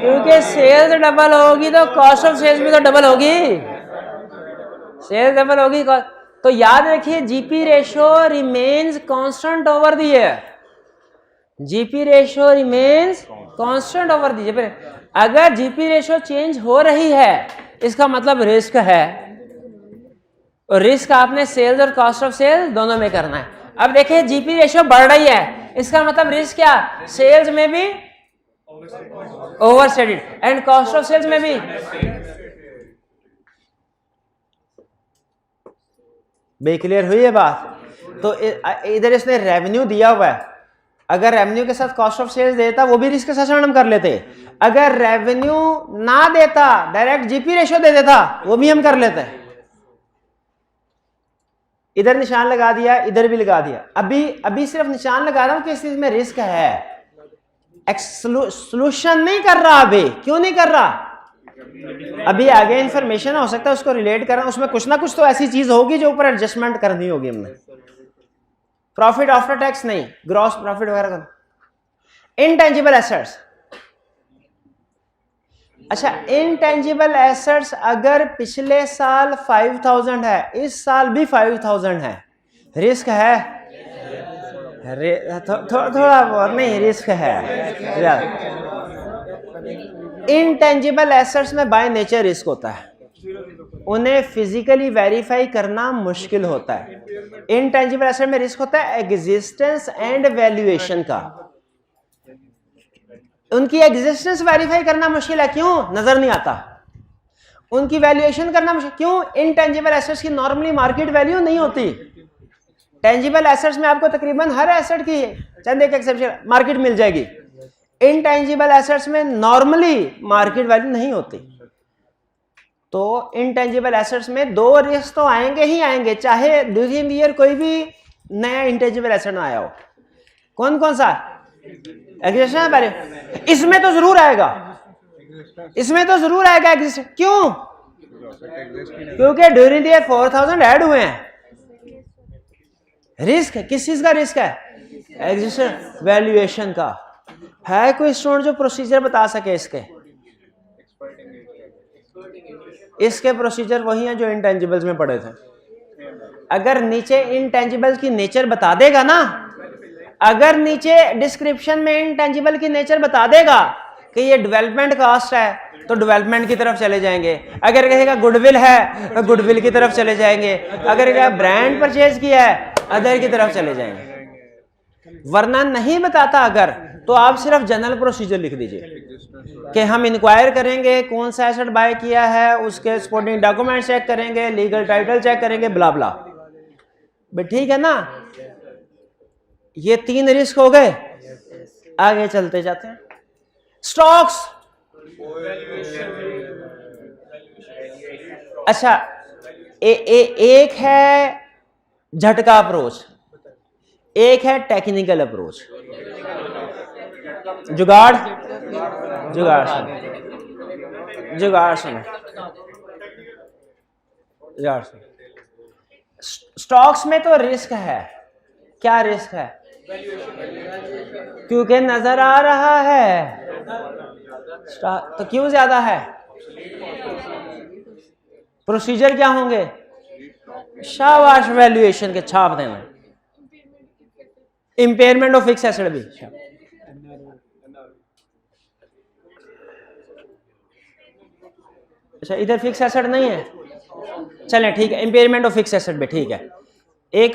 क्योंकि सेल्स डबल होगी तो कॉस्ट ऑफ सेल्स भी तो डबल होगी, सेल्स डबल होगी। तो याद रखिए, GP ratio remains constant over the year, GP ratio remains constant over the year. अगर जीपी रेशो चेंज हो रही है इसका मतलब रिस्क है, और रिस्क आपने सेल्स और कॉस्ट ऑफ सेल्स दोनों में करना है। अब देखिए, जीपी रेशो बढ़ रही है, इसका मतलब रिस्क क्या? सेल्स में भी overstated and cost of sales में भी। बे क्लियर हुई है बात? तो इधर इसने रेवेन्यू दिया हुआ है, अगर रेवेन्यू के साथ कॉस्ट ऑफ सेल्स देता वो भी रिस्क असेसमेंट हम कर लेते। अगर रेवेन्यू ना देता, डायरेक्ट जीपी रेशो दे देता, वो भी हम कर लेते। इधर निशान लगा दिया, इधर भी लगा दिया। अभी सिर्फ निशान लगा रहा हूं कि इस चीज में रिस्क है, सोल्यूशन नहीं कर रहा। अभी क्यों नहीं कर रहा? अभी आगे इंफॉर्मेशन हो सकता है उसको रिलेट करना, उसमें कुछ ना कुछ तो ऐसी चीज होगी जो ऊपर एडजस्टमेंट करनी होगी हमने। प्रॉफिट आफ्टर टैक्स नहीं, ग्रॉस प्रॉफिट वगैरह। इनटेंजिबल एसेट्स, अच्छा, इनटेंजिबल एसेट्स अगर पिछले साल 5000 है, इस साल भी 5000 है, रिस्क है? थोड़ा बहुत नहीं, रिस्क है। इनटेंजिबल एसेट्स में बाय नेचर रिस्क होता है, उन्हें फिजिकली वेरीफाई करना मुश्किल होता है। इनटेंजिबल एसेट में रिस्क होता है एग्जिस्टेंस एंड वैल्यूएशन का, उनकी एग्जिस्टेंस वेरीफाई करना मुश्किल है। क्यों? नजर नहीं आता। उनकी वैल्यूएशन करना मुश्किल, क्यों? इनटेंजिबल एसेट्स की नॉर्मली मार्केट वैल्यू नहीं होती, टेंजिबल एसेट्स में आपको तकरीबन हर एसेट की चंद एक एक्सेप्शन मार्केट मिल जाएगी। इनटेंजिबल एसेट्स में नॉर्मली मार्केट वैल्यू नहीं होती। तो इनटेंजिबल एसेट्स में दो रिस्क तो आएंगे ही आएंगे, चाहे ड्यूरिंग द ईयर कोई भी नया इंटेंजिबल एसेट ना आया हो। कौन कौन सा? एग्जिस्टेंस वैल्यू, इसमें तो जरूर आएगा, इसमें तो जरूर आएगा एग्जिस्टेंस। क्यों? क्योंकि ड्यूरिंग द ईयर 4000 ऐड हुए हैं। रिस्क किस चीज का रिस्क है? एग्जिस्टेंस वैल्यूएशन का। है कोई स्टूडेंट जो प्रोसीजर बता सके इसके? इसके प्रोसीजर वही हैं जो इंटेंजिबल्स में पढ़े थे। अगर नीचे इंटेंजिबल की नेचर बता देगा ना, अगर नीचे डिस्क्रिप्शन में इंटेंजिबल की नेचर बता देगा कि ये डेवलपमेंट कॉस्ट है तो डेवलपमेंट की तरफ चले जाएंगे। अगर कहेगा गुडविल है तो गुडविल की तरफ चले जाएंगे। अगर कहेगा ब्रांड परचेज किया है अदर की तरफ चले जाएंगे। वरना नहीं बताता अगर, तो आप सिर्फ जनरल प्रोसीजर लिख दीजिए कि हम इंक्वायर करेंगे कौन सा एसेट बाय किया है, उसके सपोर्टिंग डॉक्यूमेंट चेक करेंगे, लीगल टाइटल चेक करेंगे, ब्ला ब्ला। ठीक है ना? ये 3 रिस्क हो गए। आगे चलते जाते हैं। स्टॉक्स, अच्छा एक है झटका अप्रोच, एक है टेक्निकल अप्रोच। जुगाड़ जुगाड़ सुनो, जुगाड़ सुनो, जुगाड़ सुनो। स्टॉक्स में तो रिस्क है। क्या रिस्क है? क्योंकि नजर आ रहा है तो क्यों ज्यादा है? प्रोसीजर क्या होंगे? शाबाश, वैल्यूएशन के छाप देना। इंपेयरमेंट ऑफ फिक्स एसेट भी। अच्छा, इधर फिक्स एसेट नहीं है, चलें ठीक है, इंपेयरमेंट ऑफ फिक्स एसेट भी ठीक है। एक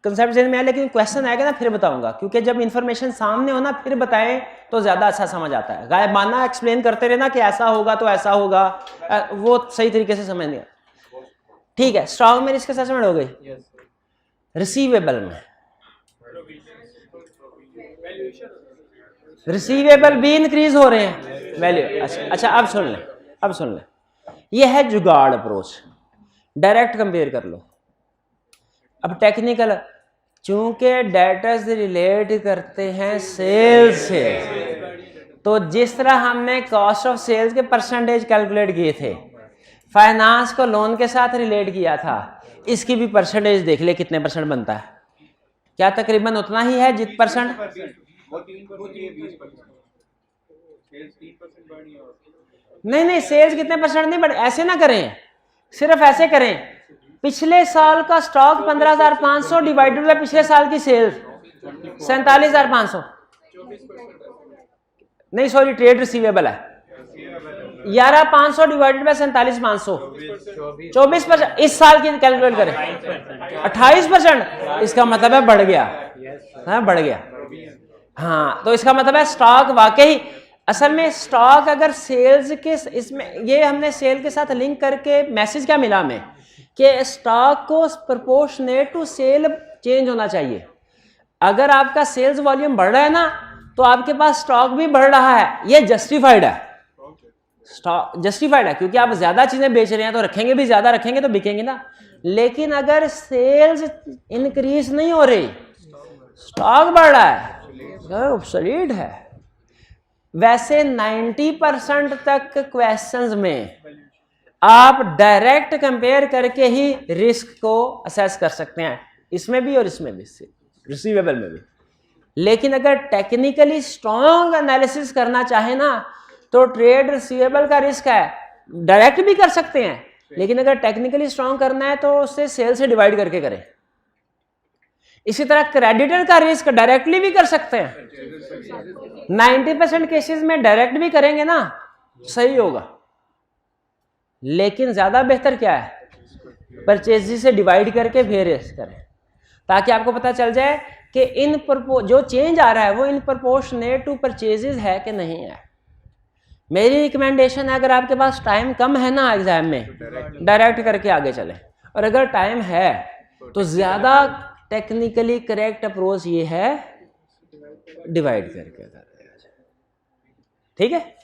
कंसेप्ट में है, लेकिन क्वेश्चन आएगा ना फिर बताऊंगा, क्योंकि जब इंफॉर्मेशन सामने हो ना फिर बताएं तो ज्यादा अच्छा समझ आता है। गायबाना एक्सप्लेन करते रहना कि ऐसा होगा तो ऐसा होगा, वो सही तरीके से समझ नहीं आता। ठीक है, स्टॉक में रिस्क असेसमेंट हो गई। रिसीवेबल में, रिसीवेबल भी इंक्रीज हो रहे हैं वैल्यू। अच्छा अब सुन लें, अब सुन लें, यह है जुगाड़ अप्रोच। डायरेक्ट कंपेयर कर लो। अब टेक्निकल, चूंकि डेटा से रिलेट करते हैं सेल्स से, तो जिस तरह हमने कॉस्ट ऑफ सेल्स के परसेंटेज कैलकुलेट किए थे, फाइनेंस को लोन के साथ रिलेट किया था, इसकी भी परसेंटेज देख ले कितने परसेंट बनता है। क्या तकरीबन उतना ही है जित परसेंट? नहीं नहीं, सेल्स कितने परसेंट नहीं बढ़े। ऐसे ना करें, सिर्फ ऐसे करें, पिछले साल का स्टॉक 15,500 डिवाइडेड बाय पिछले साल की सेल्स 47,500, नहीं सॉरी ट्रेड रिसीवेबल है 11,500 डिवाइडेड बाय 47,500, 24%। इस साल की कैलकुलेट करें 28%, इसका मतलब है बढ़ गया। हाँ बढ़ गया। हाँ तो इसका मतलब है स्टॉक वाकई, असल में स्टॉक अगर सेल्स के इसमें, ये हमने सेल के साथ लिंक करके मैसेज क्या मिला हमें कि स्टॉक को प्रोपोर्शनेट टू सेल चेंज होना चाहिए। अगर आपका सेल्स वॉल्यूम बढ़ रहा है ना तो आपके पास स्टॉक भी बढ़ रहा है, ये जस्टिफाइड है। स्टॉक जस्टिफाइड है क्योंकि आप ज्यादा चीजें बेच रहे हैं तो रखेंगे भी, ज्यादा रखेंगे तो बिकेंगे ना। लेकिन अगर सेल्स इंक्रीज नहीं हो रही, स्टॉक बढ़ रहा है, ऑब्सोलीट है। वैसे 90% तक क्वेश्चंस में आप डायरेक्ट कंपेयर करके ही रिस्क को असेस कर सकते हैं, इसमें भी और इसमें भी, रिसीवेबल में भी। लेकिन अगर टेक्निकली स्ट्रॉन्ग एनालिसिस करना चाहे ना तो ट्रेड रिसीवेबल का रिस्क है, डायरेक्ट भी कर सकते हैं, लेकिन अगर टेक्निकली स्ट्रॉन्ग करना है तो उससे सेल से डिवाइड करके करें। इसी तरह क्रेडिटर का रिस्क डायरेक्टली भी कर सकते हैं। 90% केसेस में डायरेक्ट भी करेंगे ना सही होगा, लेकिन ज्यादा बेहतर क्या है, परचेज से डिवाइड करके फिर रिस्क करें, ताकि आपको पता चल जाए कि जो चेंज आ रहा है वो इन प्रोपोर्शनेट टू परचेजेस है कि नहीं है। मेरी रिकमेंडेशन है, अगर आपके पास टाइम कम है ना एग्जाम में, डायरेक्ट करके आगे चलें, और अगर टाइम है तो ज्यादा टेक्निकली करेक्ट अप्रोच ये है डिवाइड करके कर देगा। ठीक है,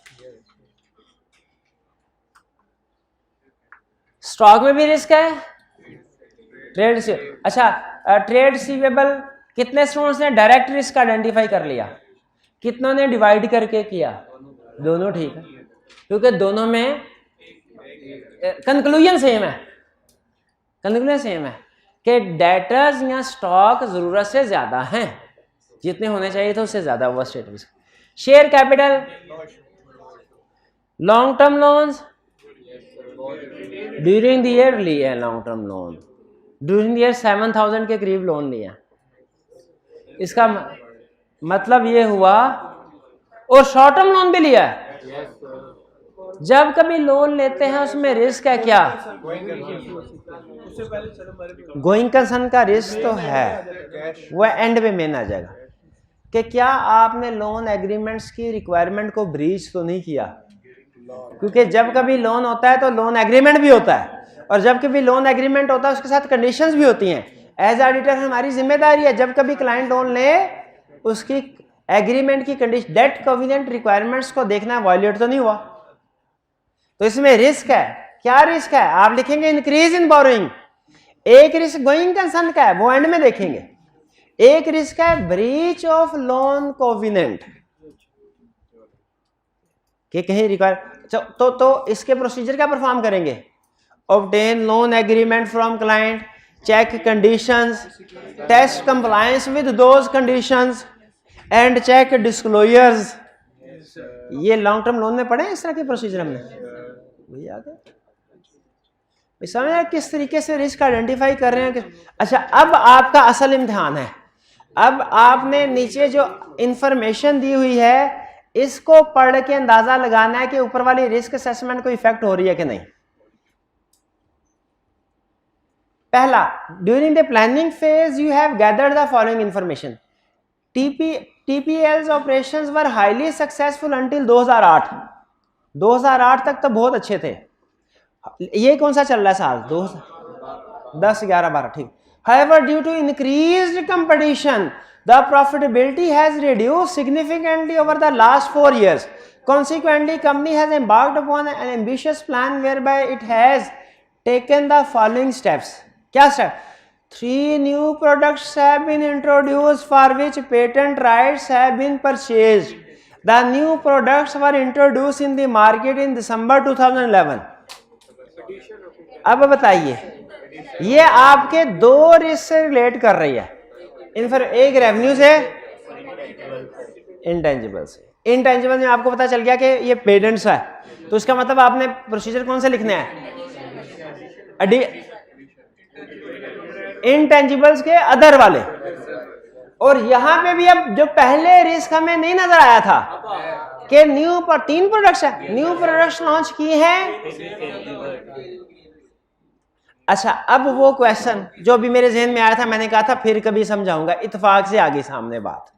स्टॉक में भी रिस्क है, ट्रेड से, अच्छा ट्रेड रिसीवेबल कितने स्टूडेंट्स ने डायरेक्ट रिस्क आइडेंटिफाई कर लिया, कितनों ने डिवाइड करके किया? दोनों ठीक है, क्योंकि दोनों में कंक्लूजन सेम है, कंक्लूजन सेम है कि डेटर्स या स्टॉक जरूरत से ज्यादा हैं, जितने होने चाहिए थे उससे ज्यादा हुआ state risk. Share capital, long term loans during the year लिए, long term loan during the year 7,000 के करीब लोन लिया। इसका मतलब ये हुआ, और शॉर्ट टर्म लोन भी लिया है। जब कभी लोन लेते हैं उसमें रिस्क है क्या? गोइंग कंसर्न का रिस्क तो है, वो एंड में मेन आ जाएगा कि क्या आपने लोन एग्रीमेंट्स की रिक्वायरमेंट को ब्रीच तो नहीं किया, क्योंकि जब कभी लोन होता है तो लोन एग्रीमेंट भी होता है, और जब कभी लोन एग्रीमेंट होता है उसके साथ कंडीशंस भी होती हैं। एज ऑडिटर हमारी जिम्मेदारी है जब कभी क्लाइंट लोन ले उसकी एग्रीमेंट की कंडीशन, डेट कॉवेनेंट रिक्वायरमेंट्स को देखना वायलेट तो नहीं हुआ। तो इसमें रिस्क है, क्या रिस्क है? आप लिखेंगे इंक्रीज इन बोरोइंग, एक रिस्क गोइंग कंसर्न का है, वो एंड में देखेंगे। एक रिस्क है ब्रीच ऑफ लोन कोवेनेंट कि कहीं रिक्वायर, तो इसके प्रोसीजर क्या परफॉर्म करेंगे? Obtain loan agreement from client, check conditions, test compliance with those conditions and check disclosures. ये लॉन्ग टर्म लोन में पढ़े इस तरह के प्रोसीजर हमने, वही आ गया। समझ किस तरीके से रिस्क आइडेंटिफाई कर रहे हैं। अच्छा, अब आपका असल इम्तिहान है। अब आपने नीचे जो इंफॉर्मेशन दी हुई है इसको पढ़ के अंदाजा लगाना है कि ऊपर वाली रिस्क असेसमेंट को इफेक्ट हो रही है कि नहीं। पहला, during the planning phase you have gathered the following information. TPL's operations were highly successful until 2008। 2008 तक तो बहुत अच्छे थे। ये कौन सा चल रहा है साल? 2010, 11, 12, ठीक। However, due to increased competition, the profitability has reduced significantly over the last 4 years. Consequently, company has embarked upon an ambitious plan whereby it has taken the following steps. क्या step? 3 new products have been introduced for which patent rights have been purchased. The new products were introduced in the market in December 2011. अब बताइए, ये आपके दो risk से relate कर रही है। एक रेवेन्यू से, इंटेंजिबल से। इंटेंजिबल में आपको पता चल गया कि ये पेटेंट्स है, तो इसका मतलब आपने प्रोसीजर कौन से लिखने हैं? इंटेंजिबल्स के अदर वाले। और यहां पे भी अब जो पहले रिस्क हमें नहीं नजर आया था कि न्यू 3 प्रोडक्ट्स है, न्यू प्रोडक्ट्स लॉन्च किए हैं। अच्छा, अब वो क्वेश्चन जो अभी मेरे जहन में आया था, मैंने कहा था फिर कभी समझाऊंगा, इत्तेफाक से आगे सामने बात।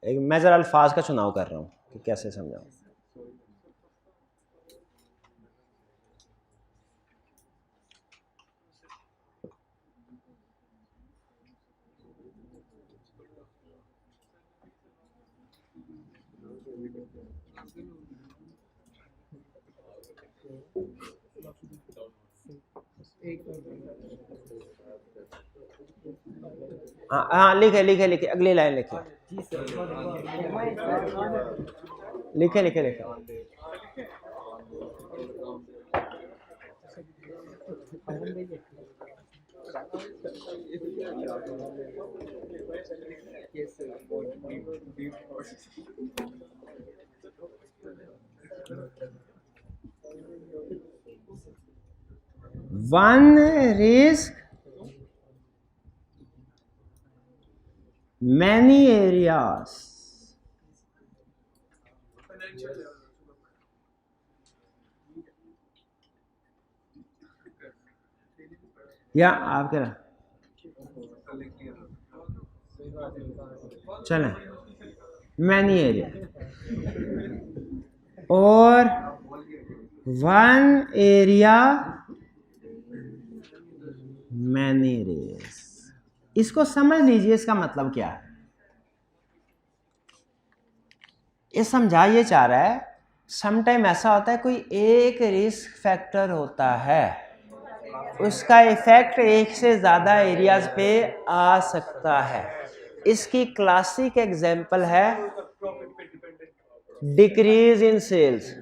एक मैं जरा अल्फाज का चुनाव कर रहा हूं कि कैसे समझाऊं। हाँ, लिखे अगली लाइन लिखे, लिखे। One risk, many areas। या आप क्या चलें, मैनी एरिया। और वन एरिया मैनी रेस। इसको समझ लीजिए, इसका मतलब क्या है। ये समझा ये चाह रहा है, समटाइम ऐसा होता है कोई एक रिस्क फैक्टर होता है, उसका इफेक्ट एक से ज़्यादा एरियाज पे आ सकता है। इसकी क्लासिक एग्जांपल है decrease in sales.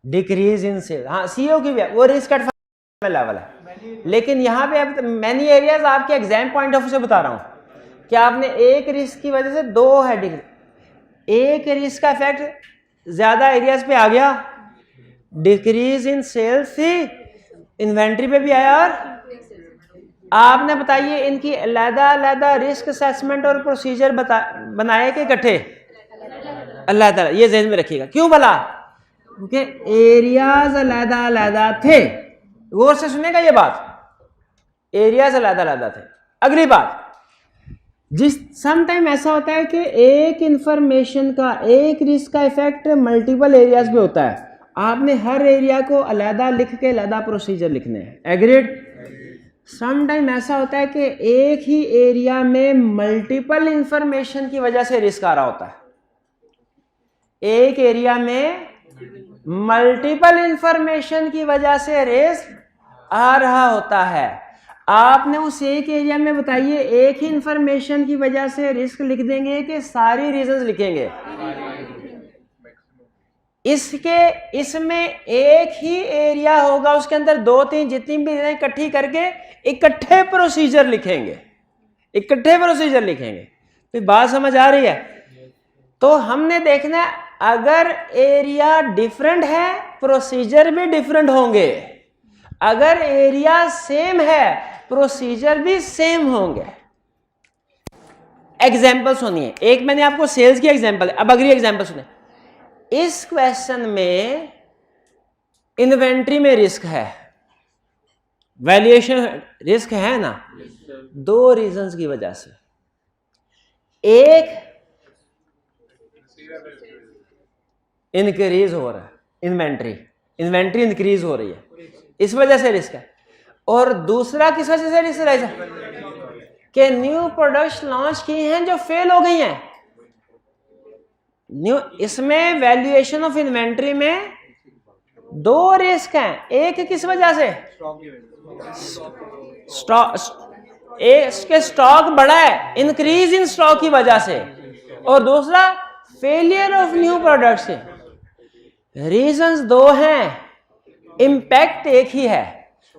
Decrease in sales, हाँ सीओ की भी है, वो रिस्क एट लेवल है। लेकिन यहाँ पे अब मैनी एरियाज आपके एग्जाम पॉइंट ऑफ व्यू से बता रहा हूँ कि आपने एक रिस्क की वजह से दो है डिग्री, एक रिस्क का इफेक्ट ज्यादा एरियाज पे आ गया, डिक्रीज इन सेल्स थी, इन्वेंट्री पे भी आया, और आपने बताइए इनकी अलग-अलग रिस्क असेसमेंट और प्रोसीजर बनाए के इकट्ठे अलग, ये ज़हन में रखिएगा। क्यों भला? क्योंकि एरियाज अलग-अलग थे। गौर से सुनेगा ये बात, एरियाज अलग-अलग थे। अगली बात, जिस सम टाइम ऐसा होता है कि एक इंफॉर्मेशन का, एक रिस्क का इफेक्ट मल्टीपल एरियाज पे होता है। आपने हर एरिया को अलग लिख के अलग प्रोसीजर लिखने हैं। एग्रीड? सम टाइम ऐसा होता है कि एक ही एरिया में मल्टीपल इंफॉर्मेशन की वजह से रिस्क आ रहा होता है। एक एरिया में मल्टीपल इंफॉर्मेशन की वजह से रिस्क आ रहा होता है। आपने उस एक एरिया में बताइए एक ही इंफॉर्मेशन की वजह से रिस्क लिख देंगे कि सारी रीजंस लिखेंगे? इसमें एक ही एरिया होगा, उसके अंदर दो तीन जितनी भी इकट्ठी करके इकट्ठे प्रोसीजर लिखेंगे, इकट्ठे प्रोसीजर लिखेंगे। तो बात समझ आ रही है? तो हमने देखना है अगर एरिया डिफरेंट है प्रोसीजर भी डिफरेंट होंगे, अगर एरिया सेम है प्रोसीजर भी सेम होंगे। एग्जाम्पल सुनिए, एक मैंने आपको सेल्स की एग्जाम्पल, अब अगली एग्जाम्पल सुनिए। इस क्वेश्चन में इन्वेंट्री में रिस्क है, वैल्यूएशन रिस्क है ना, दो रीजंस की वजह से। एक इंक्रीज हो रहा है, इन्वेंट्री इंक्रीज हो रही है, इस वजह से रिस्क है। और दूसरा किस वजह से रिस्क है कि न्यू प्रोडक्ट्स लॉन्च की हैं जो फेल हो गई हैं। न्यू, इसमें वैल्यूएशन ऑफ इन्वेंट्री में दो रिस्क हैं। एक किस वजह से, स्टॉक बढ़ा है, इंक्रीज इन स्टॉक की वजह से, और दूसरा फेलियर ऑफ न्यू प्रोडक्ट्स से। रीजंस दो हैं, इंपैक्ट एक ही है,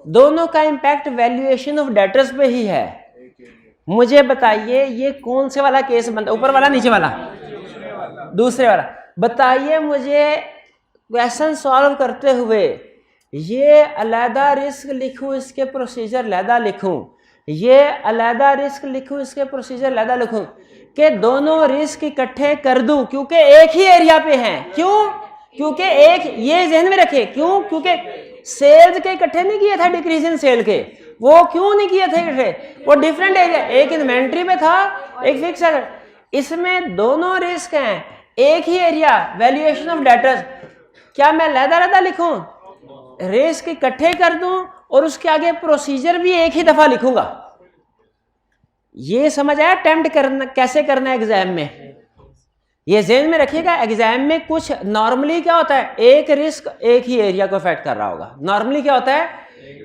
दोनों का इंपैक्ट वैल्यूएशन ऑफ डेटर्स पे ही है। मुझे बताइए ये कौन से वाला केस बनता, ऊपर वाला नीचे वाला, दूसरे वाला? बताइए मुझे क्वेश्चन सॉल्व करते हुए ये अलहदा रिस्क लिखूं, इसके प्रोसीजर अलहदा लिखूं, ये अलहदा रिस्क लिखूं, इसके प्रोसीजर अलहदा लिखूं, कि दोनों रिस्क इकट्ठे कर दूं क्योंकि एक ही एरिया पे हैं। क्यों? क्योंकि एक, ये ध्यान में रखिए, क्यों? क्योंकि सेल्स के इकट्ठे नहीं किए थे, डिक्रीज इन सेल के, वो क्यों नहीं किए थे इकट्ठे? वो डिफरेंट एरिया, एक इन्वेंट्री में था, एक फिक्स है। इसमें दोनों रिस्क हैं, एक ही एरिया, वैल्यूएशन ऑफ डेटर्स। क्या मैं अलहदा लिखूं, रिस्क इकट्ठे कर दूं और उसके आगे प्रोसीजर भी एक ही दफा लिखूंगा? ये समझ आया अटेम्प्ट करना कैसे करना है एग्जाम में? ये ज़हन में रखिएगा। एग्जाम में कुछ नॉर्मली क्या होता है, एक रिस्क एक ही एरिया को अफेक्ट कर रहा होगा। नॉर्मली क्या होता है,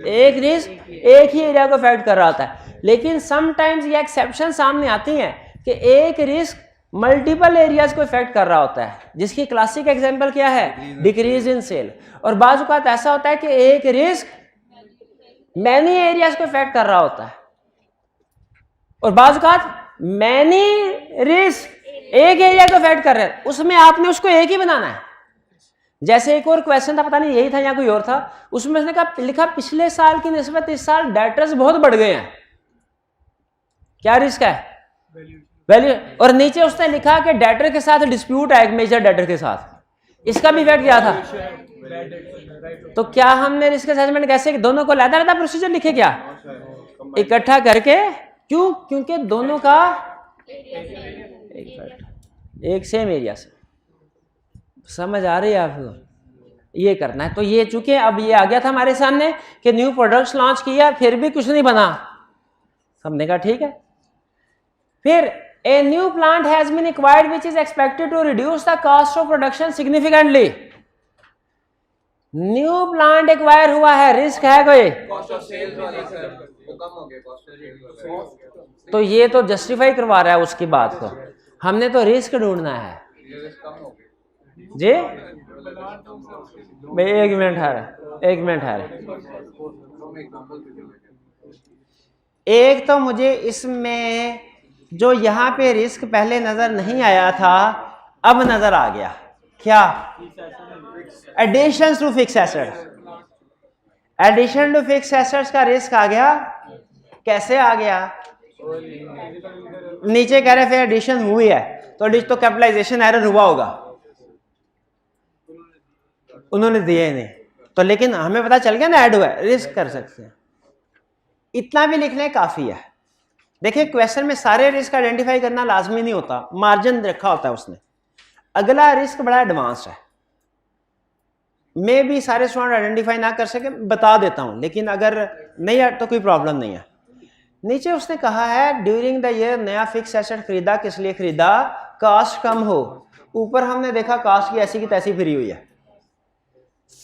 एक रिस्क एक ही एरिया को अफेक्ट कर रहा होता है। लेकिन समटाइम्स ये एक्सेप्शन सामने आती हैं कि एक रिस्क मल्टीपल एरियाज को इफेक्ट कर रहा होता है, जिसकी क्लासिक एग्जांपल क्या है, डिक्रीज इन सेल। और बाज़ औक़ात ऐसा होता है कि एक रिस्क मैनी एरियाज को इफेक्ट कर रहा होता है, और बाज़ औक़ात मैनी रिस्क एक एरिया को इफेक्ट कर रहे हैं। उसमें आपने उसको एक ही बनाना है। जैसे एक और क्वेश्चन था, पता नहीं यही था या कोई और था, उसमें उसने कहा, लिखा पिछले साल की निस्बत इस साल डेटर्स बहुत बढ़ गए हैं। क्या रिस्क है, वैल्यू। और नीचे उसने लिखा कि डेटर के साथ डिस्प्यूट है, एक मेजर डेटर के साथ, इसका भी इफेक्ट क्या था। तो क्या हमने रिस्क असेसमेंट कैसे, दोनों को अलग-अलग प्रोसीजर लिखे क्या, इकट्ठा करके? क्यों? क्योंकि दोनों का एक सेम एरिया से। समझ आ रही है आपको? ये करना है। तो ये चूंकि अब ये आ गया था हमारे सामने कि न्यू प्रोडक्ट्स लॉन्च किया फिर भी कुछ नहीं बना, हमने कहा ठीक है। फिर a new plant has been acquired which is expected to reduce the cost of production significantly. New plant acquire हुआ है, रिस्क है कोई? कॉस्ट ऑफ सेल्स वाली सर वो कम हो गया, कॉस्ट ऑफ तो ये तो जस्टिफाई करवा रहा है उसकी बात को, हमने तो रिस्क ढूंढना है कम हो गया जी। भाई एक मिनट है, एक मिनट है। एक तो मुझे इसमें जो यहाँ पे रिस्क पहले नजर नहीं आया था अब नजर आ गया, क्या? Addition to fix assets. Addition to fix assets का रिस्क आ गया। कैसे आ गया? नीचे कह रहे फिर एडिशन हुई है तो कैपिटलाइजेशन एरर हुआ होगा, उन्होंने दिए नहीं तो, लेकिन हमें पता चल गया ना ऐड हुआ है, रिस्क कर सकते हैं। इतना भी लिख लें काफी है। देखिए क्वेश्चन में सारे रिस्क आइडेंटिफाई करना लाजमी नहीं होता, मार्जिन रखा होता है उसने। अगला रिस्क बड़ा एडवांस है, मैं भी सारे स्टूडेंट आइडेंटिफाई ना कर सके बता देता हूं, लेकिन अगर नहीं है तो कोई प्रॉब्लम नहीं है। नीचे उसने कहा है ड्यूरिंग द ईयर नया फिक्स एसेट खरीदा, किस लिए खरीदा? कॉस्ट कम हो। ऊपर हमने देखा कॉस्ट की ऐसी की तैसी फिरी हुई है।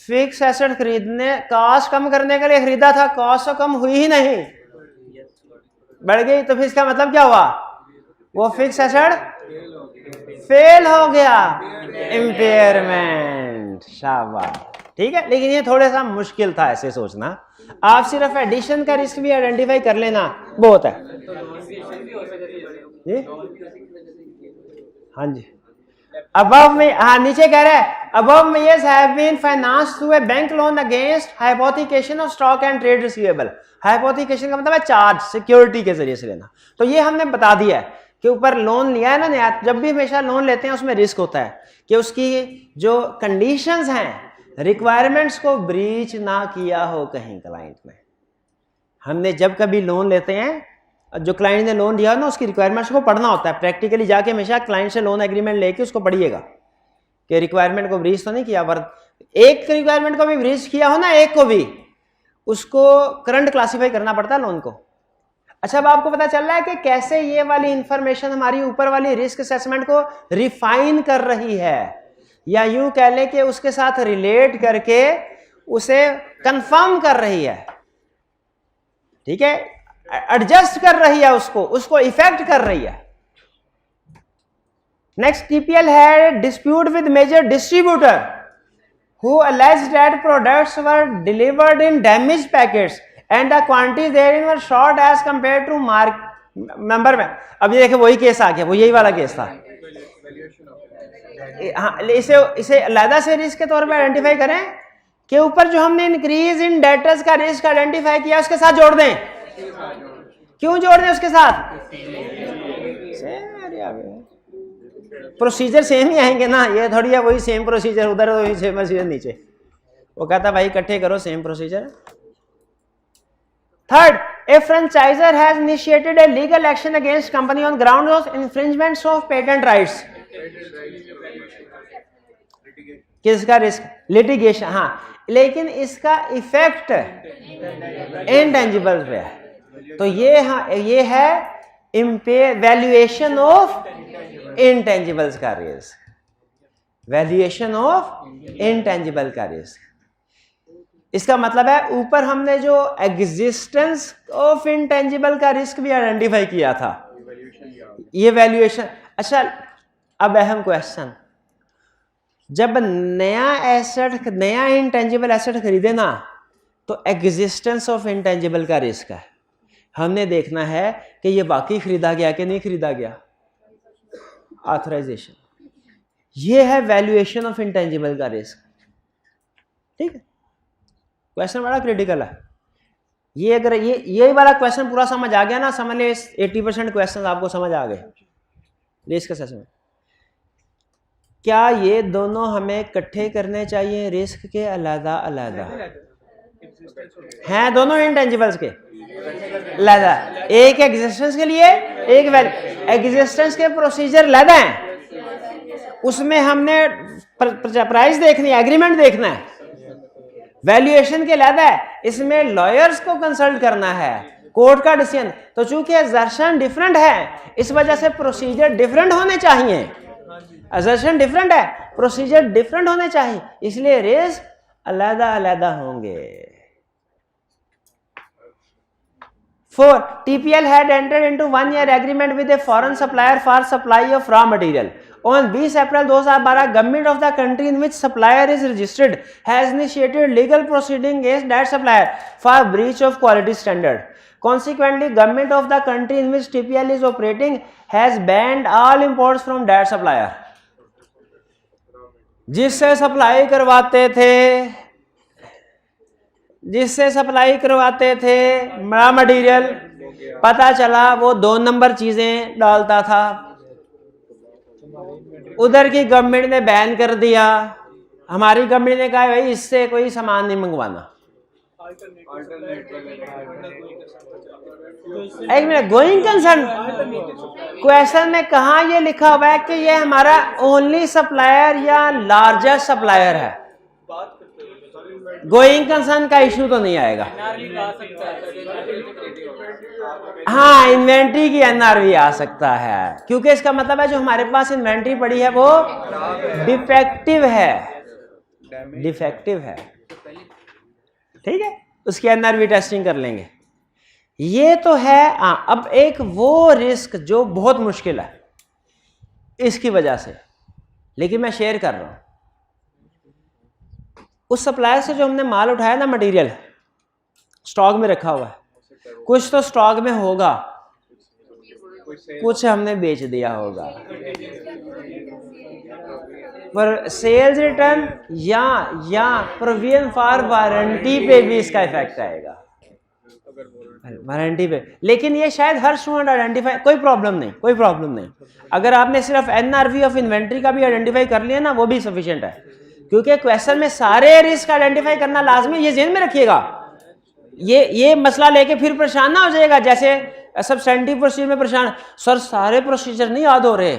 फिक्स एसेट खरीदने कॉस्ट कम करने के लिए खरीदा था, कॉस्ट तो कम हुई ही नहीं, बढ़ गई। तो फिर इसका मतलब क्या हुआ? वो फिक्स एसेट फेल हो गया, इम्पेयरमेंट। शाबाश, ठीक है। लेकिन ये थोड़ा सा मुश्किल था ऐसे सोचना, आप सिर्फ एडिशन का रिस्क भी आइडेंटिफाई कर लेना बहुत है जी। हाँ जी, above में, हाँ नीचे कह रहा है above measures have been financed through a bank loan against hypothecation of stock and trade receivable। hypothecation का मतलब है चार्ज, सिक्योरिटी के जरिए से लेना। तो ये हमने बता दिया है कि ऊपर लोन लिया है ना नया, जब भी हमेशा लोन लेते हैं उसमें रिस्क होता है कि उसकी जो कंडीशंस हैं, रिक्वायरमेंट्स को ब्रीच ना किया हो कहीं क्लाइंट ने। हमने जब कभी लोन लेते हैं, जो क्लाइंट ने लोन लिया ना उसकी रिक्वायरमेंट्स को पढ़ना होता है। प्रैक्टिकली जाके हमेशा क्लाइंट से लोन एग्रीमेंट लेके उसको पढ़िएगा कि रिक्वायरमेंट को ब्रीच तो नहीं किया, पर एक रिक्वायरमेंट को भी ब्रीच किया हो ना, एक को भी, उसको करंट क्लासिफाई करना पड़ता है लोन को। अच्छा, अब आपको पता चल रहा है कि कैसे ये वाली इंफॉर्मेशन हमारी ऊपर वाली रिस्क असेसमेंट को रिफाइन कर रही है, या यूं कह लें कि उसके साथ रिलेट करके उसे कंफर्म कर रही है, ठीक है, एडजस्ट कर रही है, उसको इफेक्ट कर रही है। Next, TPL had dispute with major distributor who alleged that products were delivered in damaged packets and the quantities therein were short as compared to number में। अब ये देखिए वही केस आ गया, वो यही वाला केस था। हाँ, इसे अलग से रिस्क के तौर पे आइडेंटिफाई करें कि ऊपर जो हमने इंक्रीज इन डेटर्स का रिस्क आइडेंटिफाई किया उसके साथ जोड़ दें। क्यों जोड़ दें उसके साथ? प्रोसीजर सेम ही आएंगे ना, ये थोड़ी है वही सेम प्रोसीजर उधर वही सेम प्रोसीजर नीचे। वो कहता भाई इकट्ठे करो, same procedure. Third, A franchisor has initiated a legal action against company on ground of infringement of patent rights. किसका रिस्क? लिटिगेशन। हाँ, लेकिन इसका इफेक्ट इंटेंजिबल पे है, तो ये हाँ ये है वैल्यूएशन ऑफ इंटेंजिबल्स का रिस्क, वैल्यूएशन ऑफ इंटेंजिबल का रिस्क। इसका मतलब है ऊपर हमने जो एग्जिस्टेंस ऑफ इंटेंजिबल का रिस्क भी आइडेंटिफाई किया था, ये वैल्यूएशन। अच्छा, अब अहम क्वेश्चन, जब नया एसेट, नया इंटेंजिबल एसेट खरीदे ना, तो एग्जिस्टेंस ऑफ इंटेंजिबल का रिस्क है। हमने देखना है कि ये बाकी खरीदा गया कि नहीं खरीदा गया, ऑथराइजेशन। ये है वैल्यूएशन ऑफ इंटेंजिबल का रिस्क, ठीक है। क्वेश्चन बड़ा क्रिटिकल है ये। अगर ये वाला क्वेश्चन पूरा समझ आ गया ना, समझ ले 80% क्वेश्चन आपको समझ आ गए रिस्क असेसमेंट। क्या ये दोनों हमें इकट्ठे करने चाहिए रिस्क के अलग अलग हैं? दोनों इंटेंजिबल्स के अलग, एक एग्जिस्टेंस के लिए, एक एग्जिस्टेंस के प्रोसीजर अलग हैं, उसमें हमने प्राइस देखनी है, एग्रीमेंट देखना है, वैल्यूएशन के अलग है, इसमें लॉयर्स को कंसल्ट करना है, कोर्ट का डिसीजन। तो चूंकि असर्शन डिफरेंट है इस वजह से प्रोसीजर डिफरेंट होने चाहिए, असर्शन डिफरेंट है, प्रोसीजर डिफरेंट होने चाहिए, इसलिए रिस्क अलग अलग होंगे। 4. TPL had entered into 1-year agreement with a foreign supplier for supply of raw material. On 20 April 2012, government of the country in which supplier is registered has initiated legal proceeding against that supplier for breach of quality standard. Consequently, government of the country in which TPL is operating has banned all imports from that supplier. जिससे supply करवाते थे raw material, पता चला वो 2 number चीजें डालता था, उधर की गवर्नमेंट ने बैन कर दिया, हमारी कंपनी ने कहा भाई इससे कोई सामान नहीं मंगवाना। एक मिनट, गोइंग कंसर्न क्वेश्चन में कहा ये लिखा हुआ है कि ये हमारा ओनली सप्लायर या लार्जेस्ट सप्लायर है? गोइंग कंसर्न का इश्यू तो नहीं आएगा। हाँ, इन्वेंट्री की एनआरवी आ सकता है, क्योंकि इसका मतलब है जो हमारे पास इन्वेंट्री पड़ी है वो डिफेक्टिव है, ठीक है, उसकी एनआरवी टेस्टिंग कर लेंगे। ये तो है। अब एक वो रिस्क जो बहुत मुश्किल है इसकी वजह से, लेकिन मैं शेयर कर रहा हूं। उस सप्लायर से जो हमने माल उठाया ना, मटेरियल स्टॉक में रखा हुआ है, कुछ तो स्टॉक में होगा, कुछ हमने बेच दिया होगा, पर सेल्स रिटर्न या प्रोविजन फॉर वारंटी पे भी इसका इफेक्ट आएगा, वारंटी पे। लेकिन ये शायद हर स्टूडेंट आइडेंटिफाई, कोई प्रॉब्लम नहीं। अगर आपने सिर्फ एनआरवी ऑफ इन्वेंट्री का भी आइडेंटिफाई कर लिया ना, वो भी सफिशिएंट है, क्योंकि क्वेश्चन में सारे रिस्क आइडेंटिफाई करना लाजमी, ये ज़हन में रखिएगा। ये मसला लेके फिर परेशान ना हो जाएगा, जैसे सब्सटेंटिव प्रोसीजर में परेशान, सर सारे प्रोसीजर नहीं याद हो रहे,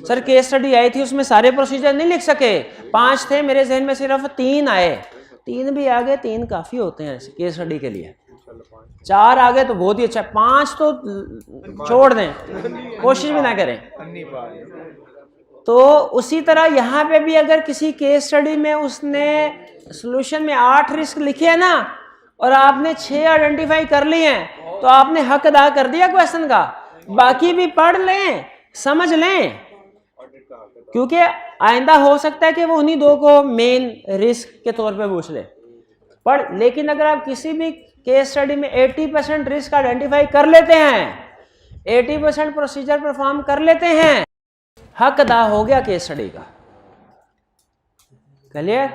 सर केस स्टडी आई थी उसमें सारे प्रोसीजर नहीं लिख सके, 5 थे मेरे जहन में सिर्फ 3 आए, 3 भी आ गए, 3 काफ़ी होते हैं केस स्टडी के लिए, 4 आ गए तो बहुत ही अच्छा, 5 तो छोड़ दें, कोशिश भी ना करें। तो उसी तरह यहाँ पे भी अगर किसी केस स्टडी में उसने सॉल्यूशन में 8 रिस्क लिखे हैं ना, और आपने 6 आइडेंटिफाई कर लिए हैं, तो आपने हक अदा कर दिया क्वेश्चन का। बाकी भी पढ़ लें, समझ लें, क्योंकि आइंदा हो सकता है कि वो उन्हीं 2 को मेन रिस्क के तौर पे पूछ ले पढ़। लेकिन अगर आप किसी भी केस स्टडी में 80% रिस्क आइडेंटिफाई कर लेते हैं, 80% प्रोसीजर परफॉर्म कर लेते हैं, हक अदा हो गया केस स्टडी का। क्लियर?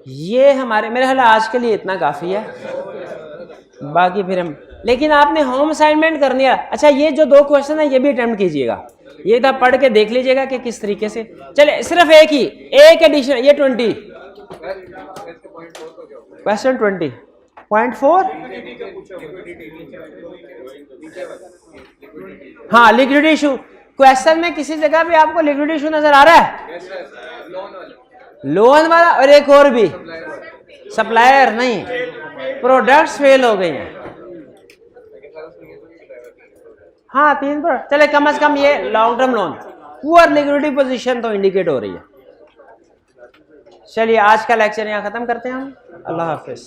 ये हमारे मेरे ख्याल आज के लिए इतना काफी है, बाकी फिर हम, लेकिन आपने होम असाइनमेंट करनी है। अच्छा, ये जो 2 क्वेश्चन है ये भी अटेम्प्ट कीजिएगा, ये तो पढ़ के देख लीजिएगा कि किस तरीके से। चले, सिर्फ एक एडिशन, ये 20 क्वेश्चन 20.4, हाँ लिक्विडिटी इशू। क्वेश्चन में किसी जगह भी आपको लिक्विडिटी इशू नजर आ रहा है? लोन वाला, और एक और भी सप्लायर नहीं, प्रोडक्ट्स फेल हो गए हैं। हाँ 3 पर, चले कम से कम ये long term loan, poor liquidity position तो इंडिकेट हो रही है। चलिए आज का लेक्चर यहाँ खत्म करते हैं हम। अल्लाह हाफिज।